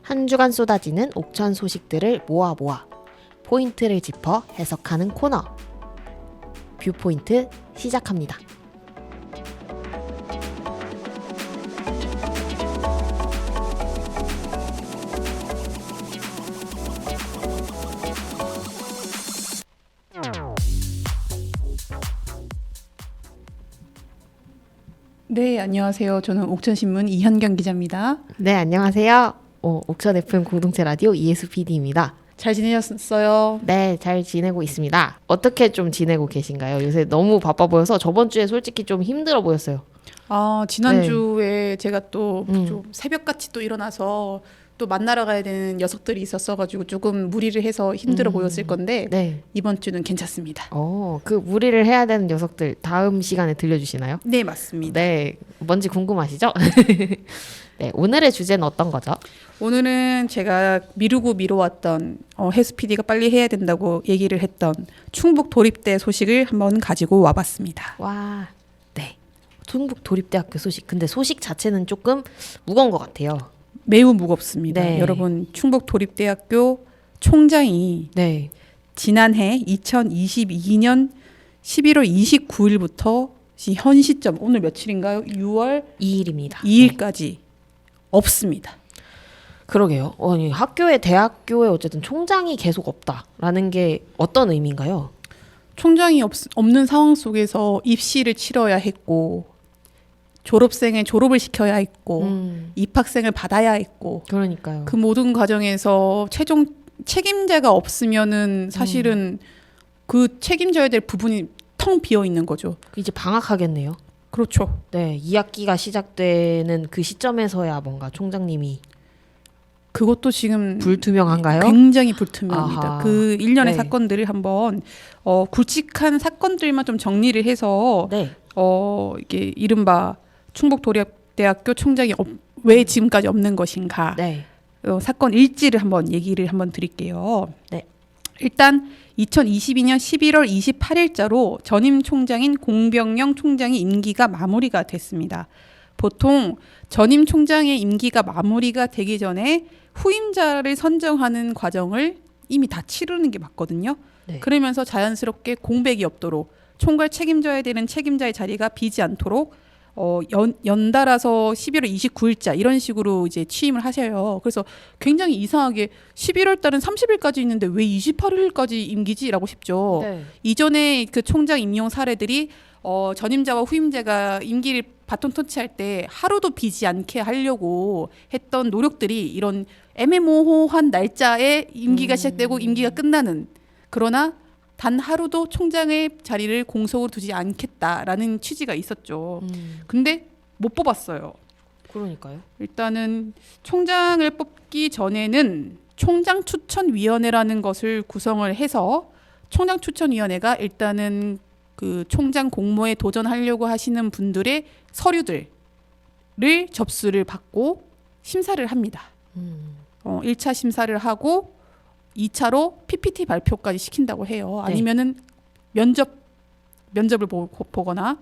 한 주간 쏟아지는 옥천 소식들을 모아 포인트를 짚어 해석하는 코너 뷰포인트 시작합니다. 네, 안녕하세요. 저는 옥천신문 이현경 기자입니다. 네, 안녕하세요. 옥천 FM 공동체 라디오 이예수 PD입니다. 잘 지내셨어요? 네, 잘 지내고 있습니다. 어떻게 좀 지내고 계신가요? 요새 너무 바빠 보여서 저번 주에 솔직히 좀 힘들어 보였어요. 지난주에 제가 또 좀 새벽같이 또 일어나서 또 만나러 가야 되는 녀석들이 있었어가지고 조금 무리를 해서 힘들어 보였을 건데 네. 이번 주는 괜찮습니다. 그 무리를 해야 되는 녀석들 다음 시간에 들려주시나요? 네, 맞습니다. 네, 뭔지 궁금하시죠? 네, 오늘의 주제는 어떤 거죠? 오늘은 제가 미루고 미뤄왔던 해수 PD가 빨리 해야 된다고 얘기를 했던 충북 도립대 소식을 한번 가지고 와봤습니다. 와, 네. 충북 도립대학교 소식. 근데 소식 자체는 조금 무거운 것 같아요. 매우 무겁습니다. 네. 여러분, 충북 도립대학교 총장이 네. 지난해 2022년 11월 29일부터 현 시점 오늘 며칠인가요? 6월 2일입니다. 2일까지 없습니다. 그러게요. 아니, 대학교에 어쨌든 총장이 계속 없다라는 게 어떤 의미인가요? 총장이 없는 상황 속에서 입시를 치러야 했고 졸업생의 졸업을 시켜야 했고 입학생을 받아야 했고 그러니까요. 그 모든 과정에서 최종 책임자가 없으면은 사실은 그 책임져야 될 부분이 텅 비어 있는 거죠. 이제 방학하겠네요. 그렇죠. 네, 2학기가 시작되는 그 시점에서야 뭔가 총장님이 그것도 지금 불투명한가요? 굉장히 불투명합니다. 아하. 그 일련의 네. 사건들을 한번 굵직한 사건들만 좀 정리를 해서 네. 이게 이른바 충북도립대학교 총장이 왜 지금까지 없는 것인가? 네. 사건 일지를 한번 얘기를 한번 드릴게요. 네. 일단 2022년 11월 28일자로 전임 총장인 공병영 총장의 임기가 마무리가 됐습니다. 보통 전임 총장의 임기가 마무리가 되기 전에 후임자를 선정하는 과정을 이미 다 치르는 게 맞거든요. 네. 그러면서 자연스럽게 공백이 없도록 총괄 책임져야 되는 책임자의 자리가 비지 않도록 연달아서 11월 29일자 이런 식으로 이제 취임을 하셔요. 그래서 굉장히 이상하게 11월 달은 30일까지 있는데 왜 28일까지 임기지라고 싶죠. 네. 이전에 그 총장 임용 사례들이 전임자와 후임자가 임기를 바톤 터치할 때 하루도 비지 않게 하려고 했던 노력들이 이런 애매모호한 날짜에 임기가 시작되고 임기가 끝나는, 그러나 단 하루도 총장의 자리를 공석으로 두지 않겠다라는 취지가 있었죠. 근데 못 뽑았어요. 그러니까요. 일단은 총장을 뽑기 전에는 총장 추천위원회라는 것을 구성을 해서 총장 추천위원회가 일단은 그 총장 공모에 도전하려고 하시는 분들의 서류들을 접수를 받고 심사를 합니다. 1차 심사를 하고 2차로 PPT 발표까지 시킨다고 해요. 아니면은 면접을 보거나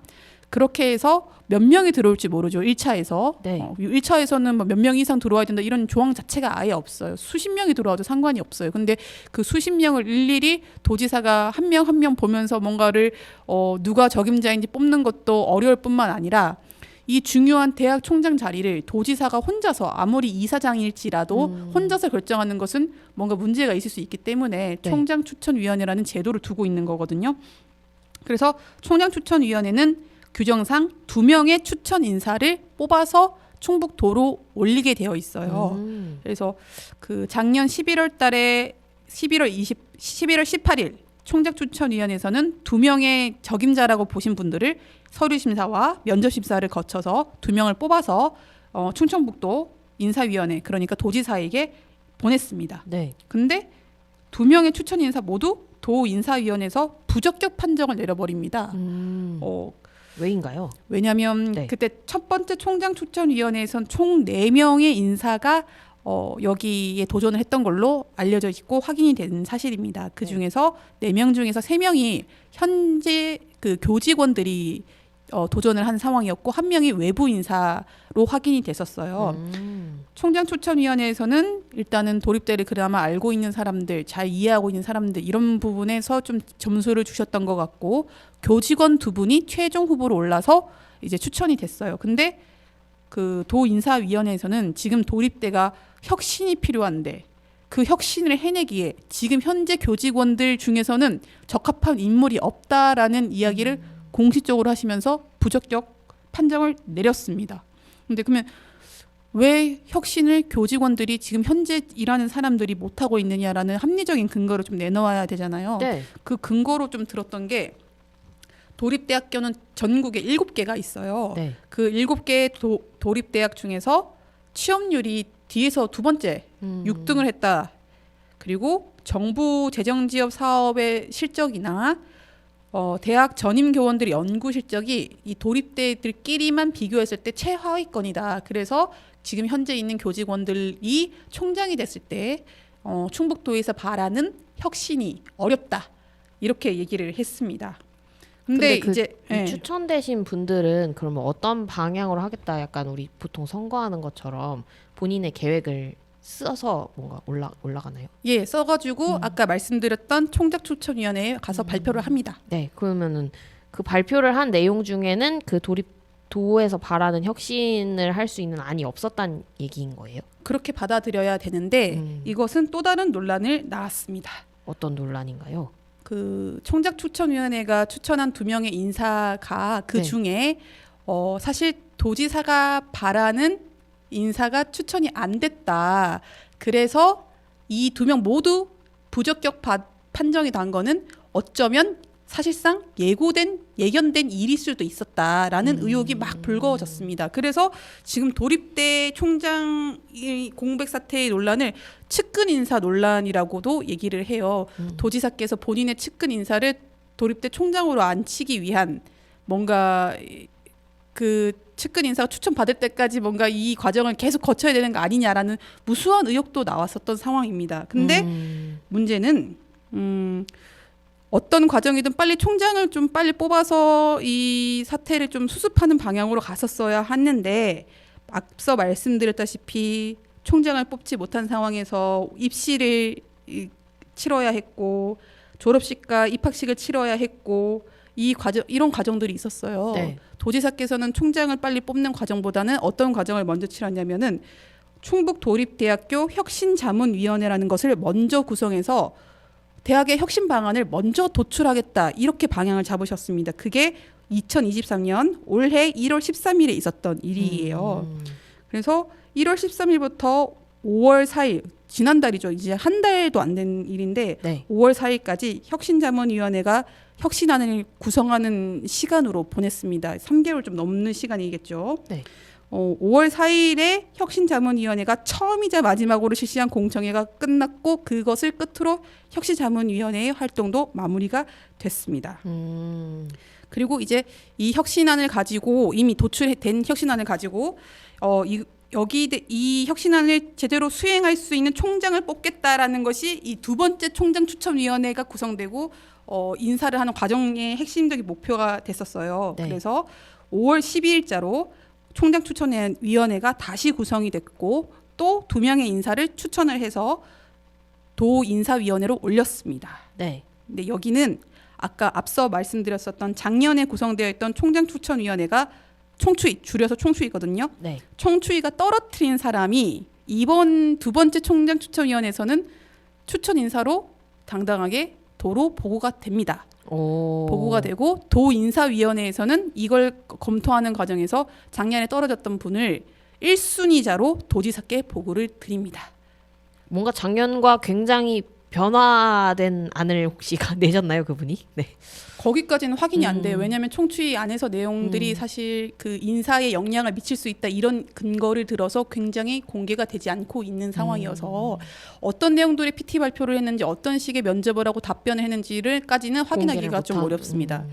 그렇게 해서 몇 명이 들어올지 모르죠. 1차에서. 네. 1차에서는 몇 명 이상 들어와야 된다 이런 조항 자체가 아예 없어요. 수십 명이 들어와도 상관이 없어요. 근데 그 수십 명을 일일이 도지사가 한 명 한 명 보면서 뭔가를 누가 적임자인지 뽑는 것도 어려울 뿐만 아니라 이 중요한 대학 총장 자리를 도지사가 혼자서 아무리 이사장일지라도 혼자서 결정하는 것은 뭔가 문제가 있을 수 있기 때문에 네. 총장 추천위원회라는 제도를 두고 있는 거거든요. 그래서 총장 추천위원회는 규정상 2명의 추천 인사를 뽑아서 충북도로 올리게 되어 있어요. 그래서 그 작년 11월 달에 11월 18일 총장 추천위원회에서는 2명의 적임자라고 보신 분들을 서류 심사와 면접 심사를 거쳐서 2명을 뽑아서 충청북도 인사위원회, 그러니까 도지사에게 보냈습니다. 네. 근데 2명의 추천 인사 모두 도 인사위원회에서 부적격 판정을 내려버립니다. 왜인가요? 왜냐하면 네. 그때 첫 번째 총장 추천위원회에선 총 4명의 인사가 여기에 도전을 했던 걸로 알려져 있고 확인이 된 사실입니다. 그 중에서 4명 중에서 3명이 현재 그 교직원들이 도전을 한 상황이었고 한 명이 외부 인사로 확인이 됐었어요. 총장 추천위원회에서는 일단은 도립대를 그나마 알고 있는 사람들, 잘 이해하고 있는 사람들 이런 부분에서 좀 점수를 주셨던 것 같고 교직원 2분이 최종 후보로 올라서 이제 추천이 됐어요. 근데 그 도인사위원회에서는 지금 도립대가 혁신이 필요한데 그 혁신을 해내기에 지금 현재 교직원들 중에서는 적합한 인물이 없다라는 이야기를 공식적으로 하시면서 부적격 판정을 내렸습니다. 근데 그러면 왜 혁신을 교직원들이 지금 현재 일하는 사람들이 못하고 있느냐라는 합리적인 근거를 좀 내놓아야 되잖아요. 네. 그 근거로 좀 들었던 게 도립대학교는 전국에 7개가 있어요. 네. 그 7개의 도립대학 중에서 취업률이 뒤에서 2번째 6등을 했다. 그리고 정부 재정지원 사업의 실적이나 대학 전임 교원들의 연구 실적이 이 도립대들끼리만 비교했을 때 최하위권이다. 그래서 지금 현재 있는 교직원들이 총장이 됐을 때 충북도에서 바라는 혁신이 어렵다. 이렇게 얘기를 했습니다. 근데 그 이제 추천되신 분들은 그러면 어떤 방향으로 하겠다 약간 우리 보통 선거하는 것처럼 본인의 계획을 써서 뭔가 올라가나요? 예, 써가지고 아까 말씀드렸던 총장추천위원회에 가서 발표를 합니다. 네, 그러면은 그 발표를 한 내용 중에는 그 도에서 바라는 혁신을 할 수 있는 안이 없었다는 얘기인 거예요? 그렇게 받아들여야 되는데 이것은 또 다른 논란을 낳았습니다. 어떤 논란인가요? 그 총장추천위원회가 추천한 2명의 인사가 그 중에 사실 도지사가 바라는 인사가 추천이 안 됐다. 그래서 이 2명 모두 부적격 판정이 난 거는 어쩌면 사실상 예견된 일일 수도 있었다라는 의혹이 막 불거졌습니다. 그래서 지금 도립대 총장 공백 사태의 논란을 측근 인사 논란이라고도 얘기를 해요. 도지사께서 본인의 측근 인사를 도립대 총장으로 앉히기 위한 뭔가 그 측근 인사가 추천받을 때까지 뭔가 이 과정을 계속 거쳐야 되는 거 아니냐라는 무수한 의혹도 나왔었던 상황입니다. 근데 문제는 어떤 과정이든 빨리 총장을 좀 빨리 뽑아서 이 사태를 좀 수습하는 방향으로 갔었어야 했는데 앞서 말씀드렸다시피 총장을 뽑지 못한 상황에서 입시를 치러야 했고 졸업식과 입학식을 치러야 했고 이런 과정들이 있었어요. 네. 도지사께서는 총장을 빨리 뽑는 과정보다는 어떤 과정을 먼저 치렀냐면은 충북도립대학교 혁신자문위원회라는 것을 먼저 구성해서 대학의 혁신 방안을 먼저 도출하겠다 이렇게 방향을 잡으셨습니다. 그게 2023년 올해 1월 13일에 있었던 일이에요. 그래서 1월 13일부터 5월 4일 지난달이죠. 이제 한 달도 안 된 일인데 5월 4일까지 혁신자문위원회가 혁신안을 구성하는 시간으로 보냈습니다. 3개월 좀 넘는 시간이겠죠. 5월 4일에 혁신자문위원회가 처음이자 마지막으로 실시한 공청회가 끝났고 그것을 끝으로 혁신자문위원회의 활동도 마무리가 됐습니다. 그리고 이제 이 혁신안을 가지고 이미 도출된 혁신안을 가지고 이 혁신안을 제대로 수행할 수 있는 총장을 뽑겠다라는 것이 이 2번째 총장추천위원회가 구성되고 인사를 하는 과정의 핵심적인 목표가 됐었어요. 그래서 5월 12일자로 총장추천위원회가 다시 구성이 됐고 또 2명의 인사를 추천을 해서 도인사위원회로 올렸습니다. 근데 여기는 아까 앞서 말씀드렸었던 작년에 구성되어 있던 총장추천위원회가 총추위, 줄여서 총추위거든요. 총추위가 떨어뜨린 사람이 이번 2번째 총장추천위원회에서는 추천 인사로 당당하게 도로 보고가 됩니다. 보고가 되고 도인사위원회에서는 이걸 검토하는 과정에서 작년에 떨어졌던 분을 1순위자로 도지사께 보고를 드립니다. 뭔가 작년과 굉장히 변화된 안을 혹시 내셨나요, 그분이? 네. 거기까지는 확인이 안 돼요. 왜냐하면 총추위 안에서 내용들이 사실 그 인사에 영향을 미칠 수 있다 이런 근거를 들어서 굉장히 공개가 되지 않고 있는 상황이어서 어떤 내용들의 PT 발표를 했는지 어떤 식의 면접을 하고 답변을 했는지를까지는 확인하기가 좀 어렵습니다.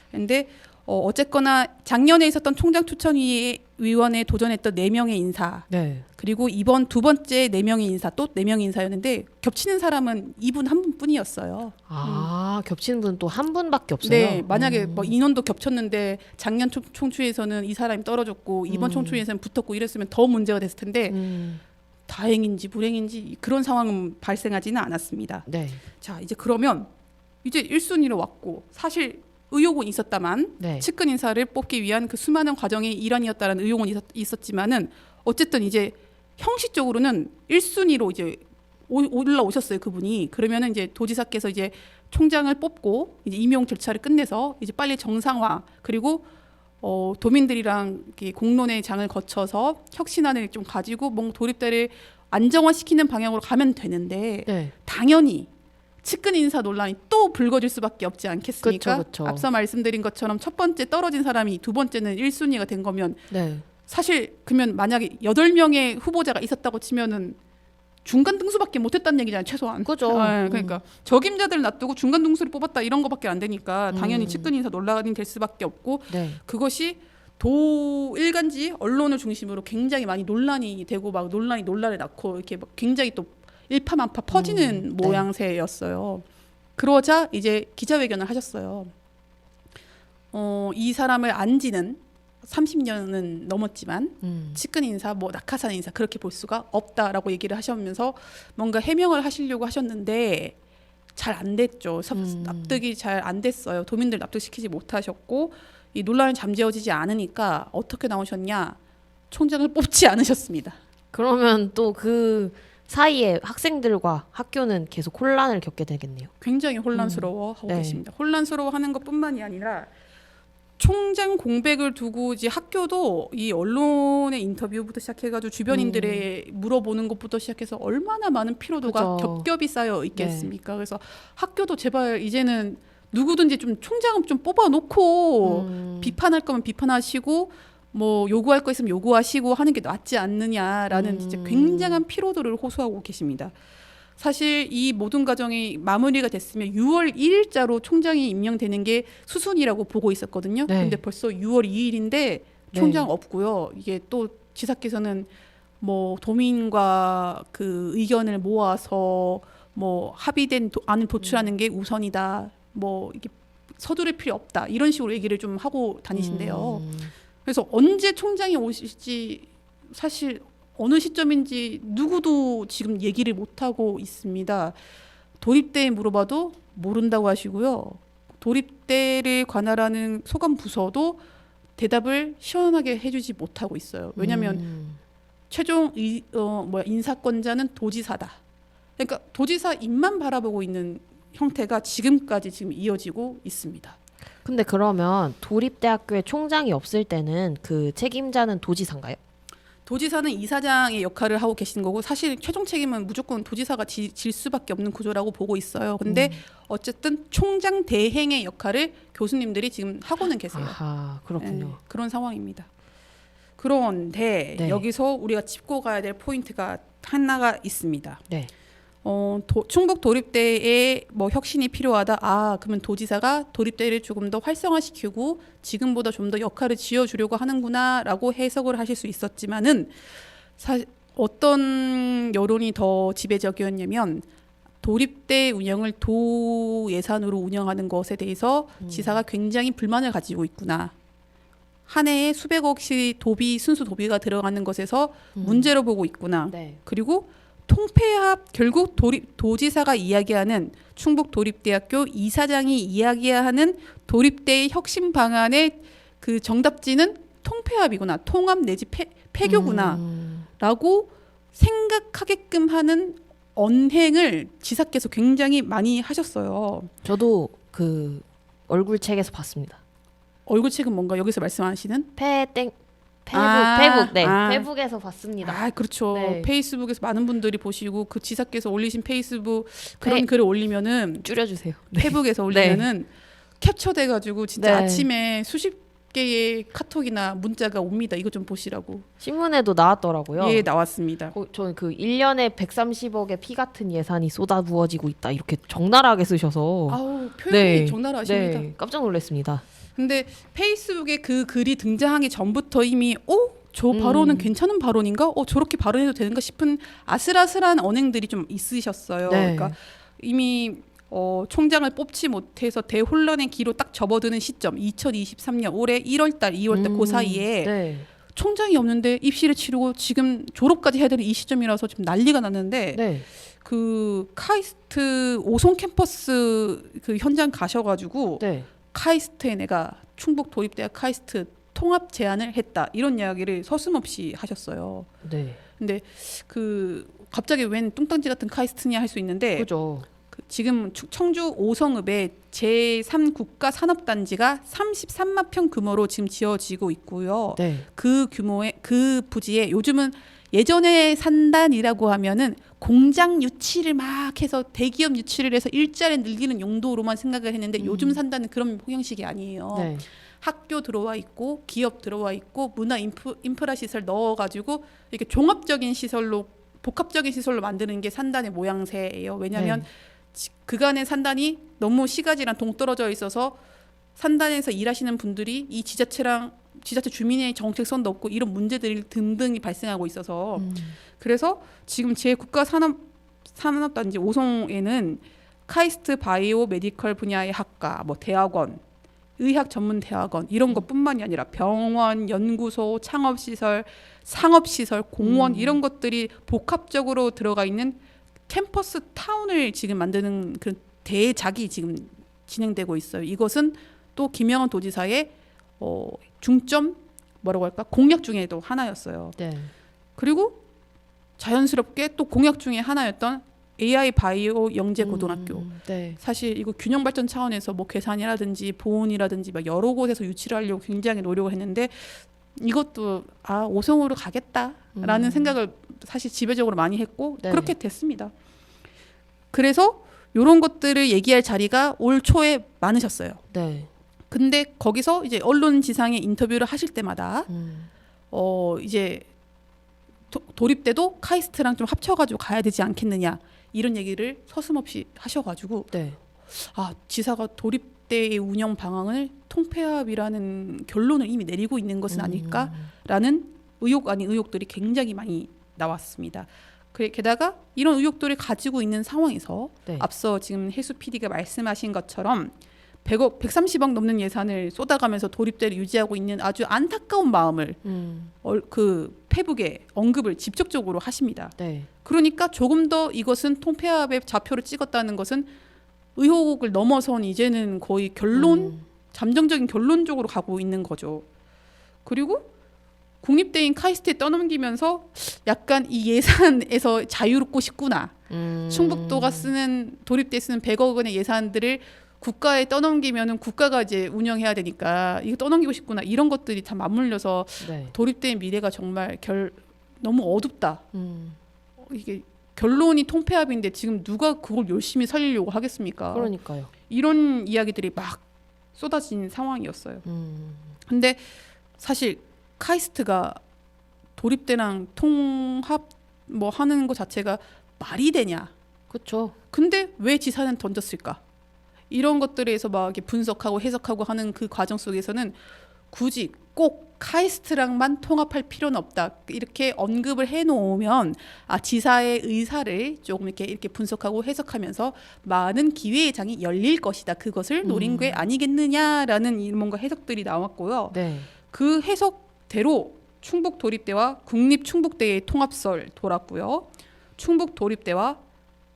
그런데 어쨌거나 작년에 있었던 총장추천위원회에 도전했던 4명의 인사, 네. 그리고 이번 두 번째 4명의 인사, 또 4명의 인사였는데 겹치는 사람은 이분 한 분뿐이었어요. 아, 겹치는 분 또 한 분밖에 없어요. 네, 만약에 뭐 인원도 겹쳤는데 작년 총추에서는 이 사람이 떨어졌고 이번 총추에서는 붙었고 이랬으면 더 문제가 됐을 텐데 다행인지 불행인지 그런 상황은 발생하지는 않았습니다. 네. 자, 이제 그러면 이제 1순위로 왔고 사실 의혹은 있었다만 네. 측근 인사를 뽑기 위한 그 수많은 과정의 일환이었다는 의혹은 있었지만은 어쨌든 이제 형식적으로는 1순위로 이제 올라오셨어요, 그분이. 그러면은 이제 도지사께서 이제 총장을 뽑고 이제 임용 절차를 끝내서 이제 빨리 정상화, 그리고 도민들이랑 이렇게 공론의 장을 거쳐서 혁신안을 좀 가지고 뭔가 도립대를 안정화시키는 방향으로 가면 되는데 네. 당연히 측근 인사 논란이 또 불거질 수밖에 없지 않겠습니까? 그쵸. 앞서 말씀드린 것처럼 첫 번째 떨어진 사람이 두 번째는 1순위가 된 거면 네. 사실 그러면 만약에 8명의 후보자가 있었다고 치면은 중간 등수밖에 못했다는 얘기잖아요, 최소한. 그죠. 그러니까 적임자들 놔두고 중간 등수를 뽑았다 이런 거밖에 안 되니까 당연히 측근 인사 논란이 될 수밖에 없고 네. 그것이 도 일간지 언론을 중심으로 굉장히 많이 논란이 되고 막 논란을 낳고 이렇게 막 굉장히 또 일파만파 퍼지는 네. 모양새였어요. 그러자 이제 기자회견을 하셨어요. 이 사람을 안 지는 30년은 넘었지만 측근 인사, 뭐 낙하산 인사 그렇게 볼 수가 없다라고 얘기를 하시면서 뭔가 해명을 하시려고 하셨는데 잘 안 됐죠. 납득이 잘 안 됐어요. 도민들 납득시키지 못하셨고 이 논란이 잠재워지지 않으니까 어떻게 나오셨냐? 총장을 뽑지 않으셨습니다. 그러면 또 그 사이에 학생들과 학교는 계속 혼란을 겪게 되겠네요. 굉장히 혼란스러워하고 네. 계십니다. 혼란스러워하는 것뿐만이 아니라 총장 공백을 두고 이제 학교도 이 언론의 인터뷰부터 시작해가지고 주변인들의 물어보는 것부터 시작해서 얼마나 많은 피로도가 그죠. 겹겹이 쌓여 있겠습니까? 그래서 학교도 제발 이제는 누구든지 좀 총장을 좀 뽑아놓고 비판할 거면 비판하시고 뭐 요구할 거 있으면 요구하시고 하는 게 낫지 않느냐라는 진짜 굉장한 피로도를 호소하고 계십니다. 사실 이 모든 과정이 마무리가 됐으면 6월 1일자로 총장이 임명되는 게 수순이라고 보고 있었거든요. 네. 근데 벌써 6월 2일인데 총장 없고요. 이게 또 지사께서는 뭐 도민과 그 의견을 모아서 뭐 합의된 안을 도출하는 게 우선이다. 뭐 이게 서두를 필요 없다. 이런 식으로 얘기를 좀 하고 다니신대요. 그래서 언제 총장이 오실지 사실 어느 시점인지 누구도 지금 얘기를 못하고 있습니다. 도립대에 물어봐도 모른다고 하시고요. 도립대를 관할하는 소관부서도 대답을 시원하게 해주지 못하고 있어요. 왜냐하면 최종 인사권자는 도지사다. 그러니까 도지사 입만 바라보고 있는 형태가 지금까지 지금 이어지고 있습니다. 근데 그러면 도립대학교에 총장이 없을 때는 그 책임자는 도지사인가요? 도지사는 이사장의 역할을 하고 계시는 거고 사실 최종 책임은 무조건 도지사가 질 수밖에 없는 구조라고 보고 있어요. 근데 어쨌든 총장 대행의 역할을 교수님들이 지금 하고는 계세요. 아하, 그렇군요. 네, 그런 상황입니다. 그런데 네. 여기서 우리가 짚고 가야 될 포인트가 하나가 있습니다. 네. 충북 도립대에 뭐 혁신이 필요하다. 아, 그러면 도지사가 도립대를 조금 더 활성화시키고 지금보다 좀 더 역할을 지어주려고 하는구나라고 해석을 하실 수 있었지만은 어떤 여론이 더 지배적이었냐면 도립대 운영을 도 예산으로 운영하는 것에 대해서 지사가 굉장히 불만을 가지고 있구나. 한 해에 수백억씩 순수 도비가 들어가는 것에서 문제로 보고 있구나. 네. 그리고 통폐합 결국 도지사가 이야기하는 충북 도립대학교 이사장이 이야기하는 도립대의 혁신 방안의 그 정답지는 통폐합이구나, 통합 내지 폐교구나라고 생각하게끔 하는 언행을 지사께서 굉장히 많이 하셨어요. 저도 그 얼굴책에서 봤습니다. 얼굴책은 뭔가 여기서 말씀하시는? 페북, 네, 페북에서 봤습니다. 아, 그렇죠. 네. 페이스북에서 많은 분들이 보시고 그 지사께서 올리신 페이스북 그런 글을 올리면은 줄여주세요. 네. 페북에서 올리면은 캡처돼가지고 진짜 네. 아침에 수십 개의 카톡이나 문자가 옵니다. 이거 좀 보시라고. 신문에도 나왔더라고요. 예, 나왔습니다. 저는 그 1년에 130억의 피 같은 예산이 쏟아부어지고 있다 이렇게 적나라하게 쓰셔서 아우, 표현이 네. 적나라하십니다. 네, 깜짝 놀랐습니다. 근데 페이스북에 그 글이 등장하기 전부터 이미 저 발언은 괜찮은 발언인가? 저렇게 발언해도 되는가 싶은 아슬아슬한 언행들이 좀 있으셨어요. 네. 그러니까 이미 총장을 뽑지 못해서 대혼란의 기로 딱 접어드는 시점 2023년 올해 1월달, 2월달 그 사이에 네. 총장이 없는데 입시를 치르고 지금 졸업까지 해야 되는 이 시점이라서 지금 난리가 났는데 네. 그 카이스트 오송 캠퍼스 그 현장 가셔가지고 네. 카이스트에 내가 충북 도립대학 카이스트 통합 제안을 했다 이런 이야기를 서슴없이 하셨어요. 네. 근데 그 갑자기 웬 뚱땅지 같은 카이스트냐 할 수 있는데 그죠. 지금 청주 오성읍에 제3 국가 산업단지가 33만 평 규모로 지금 지어지고 있고요. 네. 그 규모의 그 부지에 요즘은 예전에 산단이라고 하면은 공장 유치를 막 해서 대기업 유치를 해서 일자리 늘리는 용도로만 생각을 했는데 요즘 산단은 그런 형식이 아니에요. 네. 학교 들어와 있고 기업 들어와 있고 문화 인프라 시설 넣어가지고 이렇게 종합적인 시설로 복합적인 시설로 만드는 게 산단의 모양새예요. 왜냐하면 그간의 산단이 너무 시가지랑 동떨어져 있어서 산단에서 일하시는 분들이 이 지자체랑 지자체 주민의 정책선도 없고 이런 문제들이 등등이 발생하고 있어서 그래서 지금 제 국가 산업단지 오송에는 카이스트 바이오 메디컬 분야의 학과, 뭐 대학원, 의학 전문 대학원 이런 것뿐만이 아니라 병원, 연구소, 창업시설, 상업시설, 공원 이런 것들이 복합적으로 들어가 있는 캠퍼스 타운을 지금 만드는 그런 대작이 지금 진행되고 있어요. 이것은 또 김영환 도지사의 중점 뭐라고 할까 공약 중에도 하나였어요. 네. 그리고 자연스럽게 또 공약 중에 하나였던 AI 바이오 영재 고등학교. 네. 사실 이거 균형 발전 차원에서 뭐 계산이라든지 보훈이라든지 막 여러 곳에서 유치를 하려고 굉장히 노력을 했는데 이것도 오성으로 가겠다라는 생각을 사실 지배적으로 많이 했고 네. 그렇게 됐습니다. 그래서 이런 것들을 얘기할 자리가 올 초에 많으셨어요. 네. 근데 거기서 이제 언론 지상에 인터뷰를 하실 때마다 이제 도립대도 카이스트랑 좀 합쳐가지고 가야 되지 않겠느냐 이런 얘기를 서슴없이 하셔가지고 네. 지사가 도립대의 운영 방향을 통폐합이라는 결론을 이미 내리고 있는 것은 아닐까라는 의혹 아닌 의혹들이 굉장히 많이 나왔습니다. 게다가 이런 의혹들을 가지고 있는 상황에서 네. 앞서 지금 혜수 PD가 말씀하신 것처럼 100억, 130억 넘는 예산을 쏟아가면서 도립대를 유지하고 있는 아주 안타까운 마음을 그 페북에 언급을 직접적으로 하십니다. 네. 그러니까 조금 더 이것은 통폐합의 좌표를 찍었다는 것은 의혹을 넘어선 이제는 거의 결론, 잠정적인 결론 쪽으로 가고 있는 거죠. 그리고 국립대인 카이스트에 떠넘기면서 약간 이 예산에서 자유롭고 싶구나. 충북도가 쓰는 도립대 쓰는 100억 원의 예산들을 국가에 떠넘기면은 국가가 이제 운영해야 되니까 이거 떠넘기고 싶구나 이런 것들이 다 맞물려서 네. 도립대의 미래가 정말 너무 어둡다. 이게 결론이 통폐합인데 지금 누가 그걸 열심히 살리려고 하겠습니까? 그러니까요. 이런 이야기들이 막 쏟아진 상황이었어요. 근데 사실 카이스트가 도립대랑 통합 뭐 하는 것 자체가 말이 되냐? 그렇죠. 근데 왜 지사는 던졌을까? 이런 것들에서 막 이렇게 분석하고 해석하고 하는 그 과정 속에서는 굳이 꼭 카이스트랑만 통합할 필요는 없다. 이렇게 언급을 해놓으면 지사의 의사를 조금 이렇게 분석하고 해석하면서 많은 기회의 장이 열릴 것이다. 그것을 노린 게 아니겠느냐라는 뭔가 해석들이 나왔고요. 네. 그 해석대로 충북도립대와 국립충북대의 통합설 돌았고요. 충북도립대와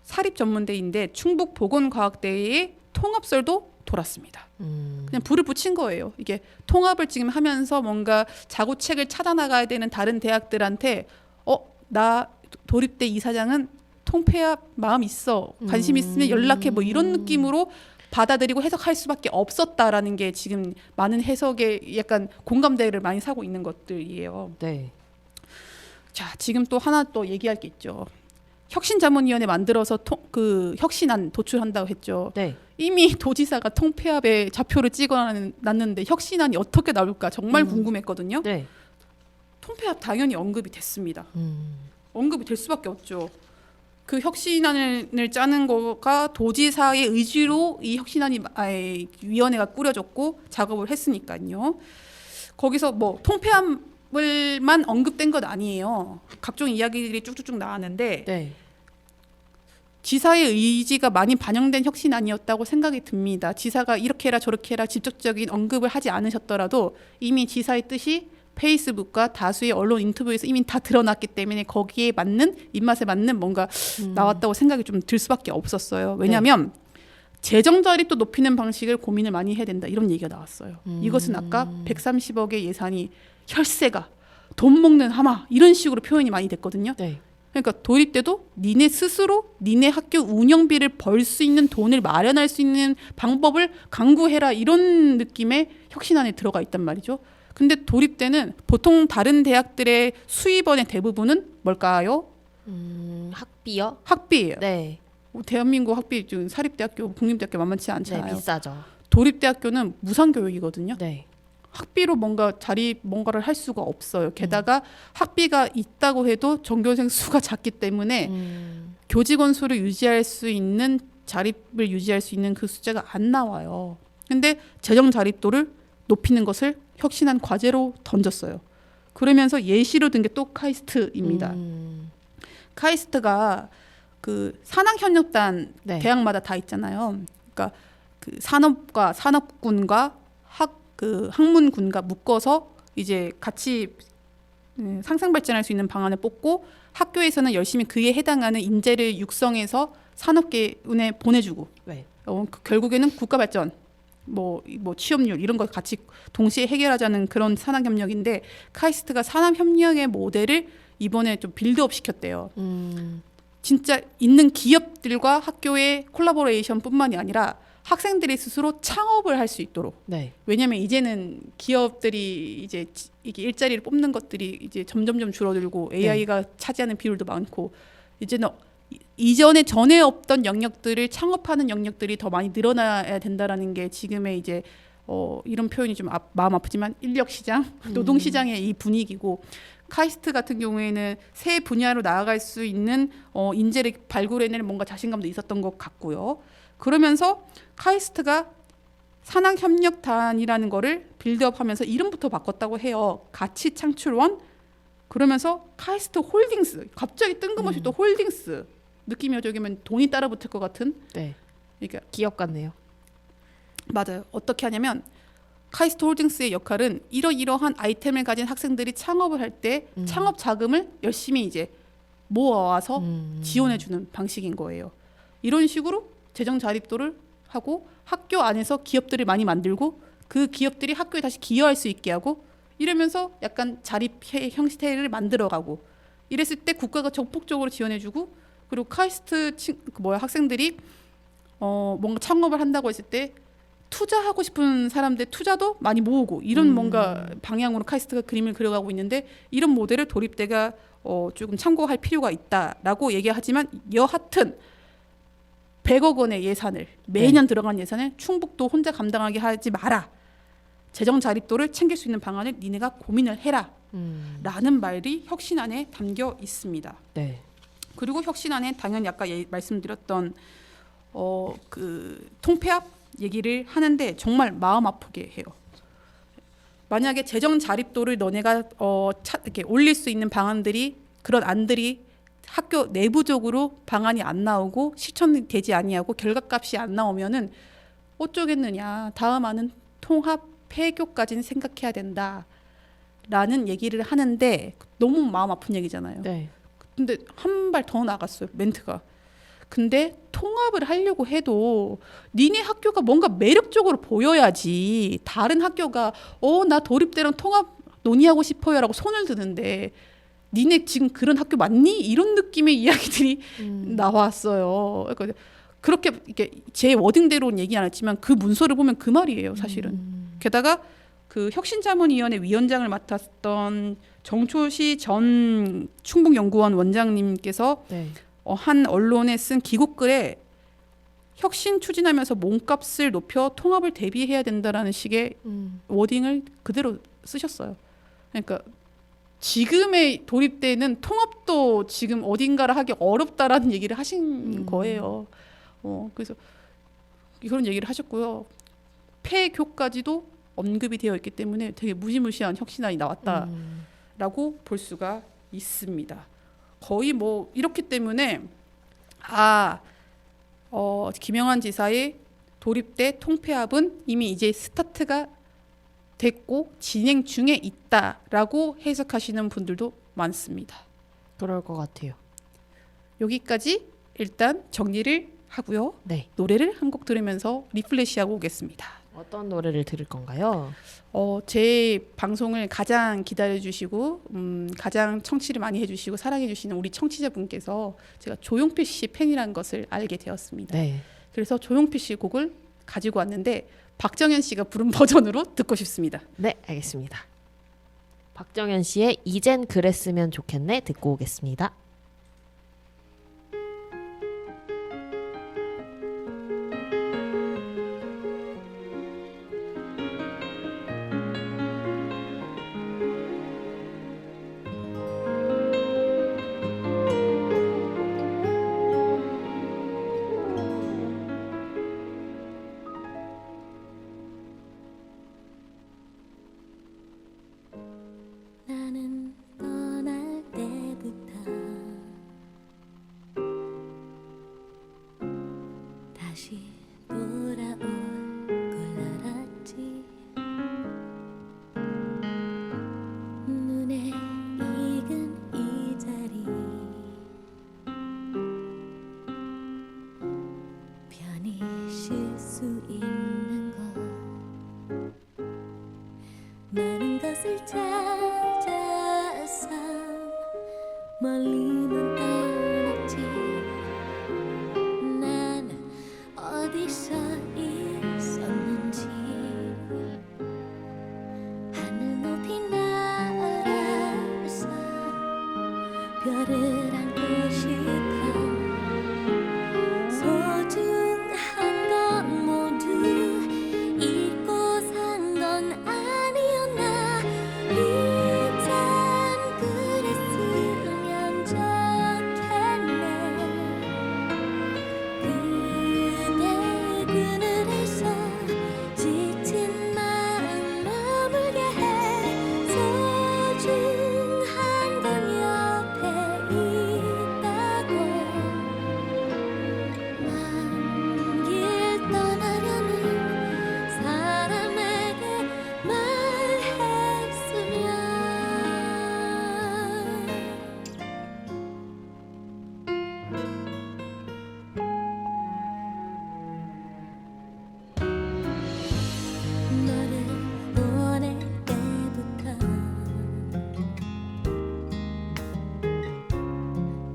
사립전문대인데 충북보건과학대의 통합설도 돌았습니다. 그냥 불을 붙인 거예요. 이게 통합을 지금 하면서 뭔가 자구책을 찾아나가야 되는 다른 대학들한테 나 도립대 이사장은 통폐합 마음 있어. 관심 있으면 연락해. 뭐 이런 느낌으로 받아들이고 해석할 수밖에 없었다라는 게 지금 많은 해석에 약간 공감대를 많이 사고 있는 것들이에요. 네. 자, 지금 또 하나 또 얘기할 게 있죠. 혁신자문위원회 만들어서 그 혁신안 도출한다고 했죠. 네. 이미 도지사가 통폐합에 좌표를 찍어놨는데 혁신안이 어떻게 나올까 정말 궁금했거든요. 네. 통폐합 당연히 언급이 됐습니다. 언급이 될 수밖에 없죠. 그 혁신안을 짜는 거가 도지사의 의지로 이 위원회가 꾸려졌고 작업을 했으니까요. 거기서 뭐 통폐합을만 언급된 것 아니에요. 각종 이야기들이 쭉쭉쭉 나왔는데 네. 지사의 의지가 많이 반영된 혁신안이었다고 생각이 듭니다. 지사가 이렇게 해라 저렇게 해라 직접적인 언급을 하지 않으셨더라도 이미 지사의 뜻이 페이스북과 다수의 언론 인터뷰에서 이미 다 드러났기 때문에 거기에 맞는 입맛에 맞는 뭔가 나왔다고 생각이 좀 들 수밖에 없었어요. 왜냐하면 재정 자립도 높이는 방식을 고민을 많이 해야 된다 이런 얘기가 나왔어요. 이것은 아까 130억의 예산이 혈세가 돈 먹는 하마 이런 식으로 표현이 많이 됐거든요. 네. 그러니까 도입 때도 니네 스스로 니네 학교 운영비를 벌 수 있는 돈을 마련할 수 있는 방법을 강구해라 이런 느낌의 혁신안에 들어가 있단 말이죠. 근데 도입 때는 보통 다른 대학들의 수입원의 대부분은 뭘까요? 학비요? 학비예요. 네. 대한민국 학비 중 사립대학교, 국립대학교 만만치 네, 않잖아요. 비싸죠. 도립대학교는 무상교육이거든요. 네. 학비로 뭔가를 할 수가 없어요. 게다가 학비가 있다고 해도 전교생 수가 작기 때문에 교직원 수를 유지할 수 있는 자립을 유지할 수 있는 그 숫자가 안 나와요. 근데 재정 자립도를 높이는 것을 혁신한 과제로 던졌어요. 그러면서 예시로 든 게 또 카이스트입니다. 카이스트가 그 산학협력단 네. 대학마다 다 있잖아요. 그러니까 그 산업과 산업군과 학문군과 묶어서 이제 같이 상생 발전할 수 있는 방안을 뽑고 학교에서는 열심히 그에 해당하는 인재를 육성해서 산업계에 보내주고 네. 결국에는 국가 발전 뭐 취업률 이런 거 같이 동시에 해결하자는 그런 산학협력인데 카이스트가 산학협력의 모델을 이번에 좀 빌드업 시켰대요. 진짜 있는 기업들과 학교의 콜라보레이션뿐만이 아니라 학생들이 스스로 창업을 할 수 있도록. 네. 왜냐하면 이제는 기업들이 이제 이게 일자리를 뽑는 것들이 이제 점점점 줄어들고 AI가 차지하는 비율도 많고 이제는 이전에 전에 없던 영역들을 창업하는 영역들이 더 많이 늘어나야 된다라는 게 지금의 이제 이런 표현이 좀 마음 아프지만 인력 시장, 노동 시장의 이 분위기고 카이스트 같은 경우에는 새 분야로 나아갈 수 있는 인재를 발굴해낼 뭔가 자신감도 있었던 것 같고요. 그러면서 카이스트가 산학협력단이라는 거를 빌드업하면서 이름부터 바꿨다고 해요. 가치 창출원. 그러면서 카이스트 홀딩스. 갑자기 뜬금없이 또 홀딩스. 느낌이 어쩌면 돈이 따라붙을 것 같은. 네. 그러니까 기업 같네요. 맞아요. 어떻게 하냐면 카이스트 홀딩스의 역할은 이러이러한 아이템을 가진 학생들이 창업을 할 때 창업 자금을 열심히 이제 모아와서 지원해주는 방식인 거예요. 이런 식으로 재정 자립도를 하고 학교 안에서 기업들을 많이 만들고 그 기업들이 학교에 다시 기여할 수 있게 하고 이러면서 약간 자립 형태를 만들어가고 이랬을 때 국가가 적극적으로 지원해주고 그리고 카이스트 학생들이 뭔가 창업을 한다고 했을 때 투자하고 싶은 사람들 투자도 많이 모으고 이런 뭔가 방향으로 카이스트가 그림을 그려가고 있는데 이런 모델을 도립대가 조금 참고할 필요가 있다라고 얘기하지만 여하튼 100억 원의 예산을 매년 들어간 예산을 충북도 혼자 감당하게 하지 마라. 재정 자립도를 챙길 수 있는 방안을 니네가 고민을 해라. 라는 말이 혁신안에 담겨 있습니다. 네. 그리고 혁신안에 당연히 아까 말씀드렸던 그 통폐합 얘기를 하는데 정말 마음 아프게 해요. 만약에 재정 자립도를 너네가 이렇게 올릴 수 있는 방안들이 그런 안들이 학교 내부적으로 방안이 안 나오고 실천되지 아니하고 결과값이 안 나오면은 어쩌겠느냐. 다음 안은 통합 폐교까지는 생각해야 된다라는 얘기를 하는데 너무 마음 아픈 얘기잖아요. 네. 근데 한 발 더 나갔어요. 멘트가. 근데 통합을 하려고 해도 니네 학교가 뭔가 매력적으로 보여야지 다른 학교가 나 도립대랑 통합 논의하고 싶어요라고 손을 드는데 니네 지금 그런 학교 맞니? 이런 느낌의 이야기들이 나왔어요. 그러니까 그렇게 이렇게 제 워딩대로는 얘기 안 했지만 그 문서를 보면 그 말이에요, 사실은. 게다가 그 혁신자문위원회 위원장을 맡았던 정초시 전 충북연구원 원장님께서 네. 한 언론에 쓴 기고글에 혁신 추진하면서 몸값을 높여 통합을 대비해야 된다라는 식의 워딩을 그대로 쓰셨어요. 그러니까 지금의 도입되는 통합도 지금 어딘가를 하기 어렵다라는 얘기를 하신 거예요. 그래서 그런 얘기를 하셨고요. 폐교까지도 언급이 되어 있기 때문에 되게 무시무시한 혁신안이 나왔다라고 볼 수가 있습니다. 거의 뭐 이렇기 때문에 김영환 지사의 도립대 통폐합은 이미 이제 스타트가 됐고 진행 중에 있다라고 해석하시는 분들도 많습니다. 그럴 것 같아요. 여기까지 일단 정리를 하고요. 네. 노래를 한 곡 들으면서 리플레시하고 오겠습니다. 어떤 노래를 들을 건가요? 제 방송을 가장 기다려주시고 가장 청취를 많이 해주시고 사랑해주시는 우리 청취자분께서 제가 조용필 씨 팬이라는 것을 알게 되었습니다. 네. 그래서 조용필 씨 곡을 가지고 왔는데 박정현 씨가 부른 버전으로 듣고 싶습니다. 네, 알겠습니다. 박정현 씨의 이젠 그랬으면 좋겠네 듣고 오겠습니다. 나는 떠날 때부터 다시 돌아올 걸 알았지. 눈에 익은 이 자리 편히 쉴 수 있는 것 많은 것을 찾아서 멀리는 떠났지. 난 어디서 있었는지 하늘 높이 날아서 별을 안고 싶어. 소중한 건 모두 잊고 산 건 아니었나. 이젠 그랬으면 좋겠네. 그대 그늘에서 지친 마음 머물게 해. 소중한 건 옆에 있다고. 먼 길 떠나려는 사람에게 말했으면. 너를 보낼 때부터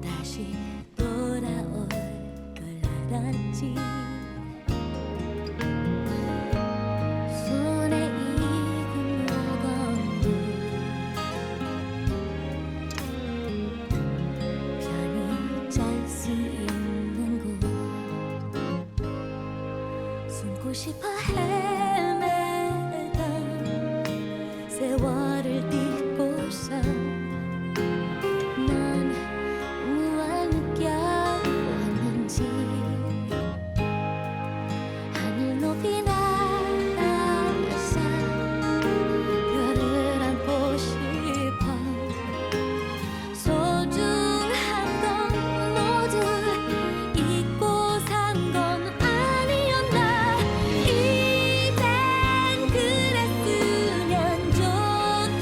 다시 돌아올 걸 알았지. 손에 익은 모건도 편히 잘 수 있는 곳 숨고 싶어 헤매던 세월을 딛고서 넌 무얼 느껴왔는지. 하늘 높이 날아서 별을 안고 싶어. 소중한 건 모두 잊고 산 건 아니었나. 이젠 그랬으면 좋겠네.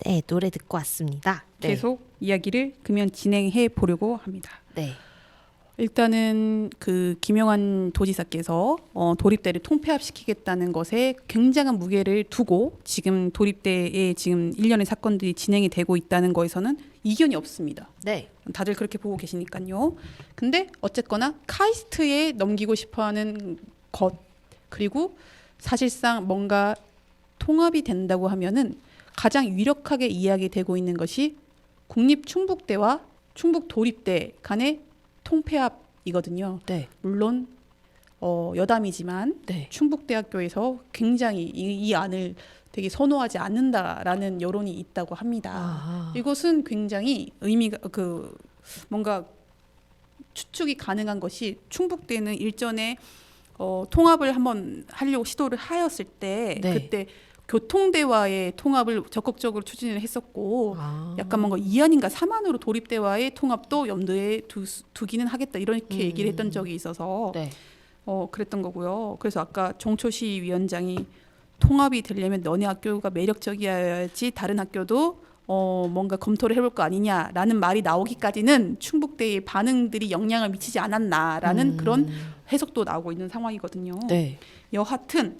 네, 노래 듣고 왔습니다. 네. 계속 이야기를 그러면 진행해 보려고 합니다. 네. 일단은 그 김영환 도지사께서 도립대를 통폐합시키겠다는 것에 굉장한 무게를 두고 지금 도립대에 지금 일련의 사건들이 진행이 되고 있다는 거에서는 이견이 없습니다. 네. 다들 그렇게 보고 계시니까요. 근데 어쨌거나 카이스트에 넘기고 싶어하는 것 그리고 사실상 뭔가 통합이 된다고 하면은 가장 유력하게 이야기되고 있는 것이 국립충북대와 충북도립대 간의 통폐합이거든요. 네. 물론 여담이지만 네. 충북대학교에서 굉장히 이 안을 되게 선호하지 않는다라는 여론이 있다고 합니다. 아하. 이것은 굉장히 의미가 뭔가 추측이 가능한 것이 충북대는 일전에 통합을 한번 하려고 시도를 하였을 때 네. 그때 교통대와의 통합을 적극적으로 추진을 했었고 아. 약간 뭔가 2안인가 3안으로 도립대와의 통합도 염두에 두기는 하겠다 이렇게 얘기를 했던 적이 있어서 네. 그랬던 거고요. 그래서 아까 정초시 위원장이 통합이 되려면 너네 학교가 매력적이어야지 다른 학교도 뭔가 검토를 해볼 거 아니냐라는 말이 나오기까지는 충북대의 반응들이 영향을 미치지 않았나라는 그런 해석도 나오고 있는 상황이거든요. 네. 여하튼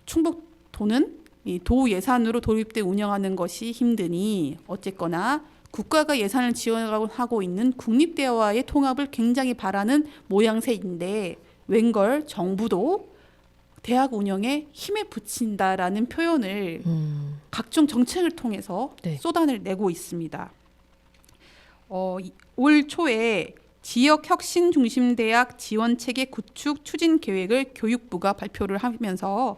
충북도는 이 도 예산으로 도립대 운영하는 것이 힘드니 어쨌거나 국가가 예산을 지원하고 있는 국립대와의 통합을 굉장히 바라는 모양새인데 웬걸 정부도 대학 운영에 힘에 붙인다라는 표현을 각종 정책을 통해서 네. 쏟아내고 내고 있습니다. 올 초에 지역혁신중심대학 지원체계 구축 추진 계획을 교육부가 발표를 하면서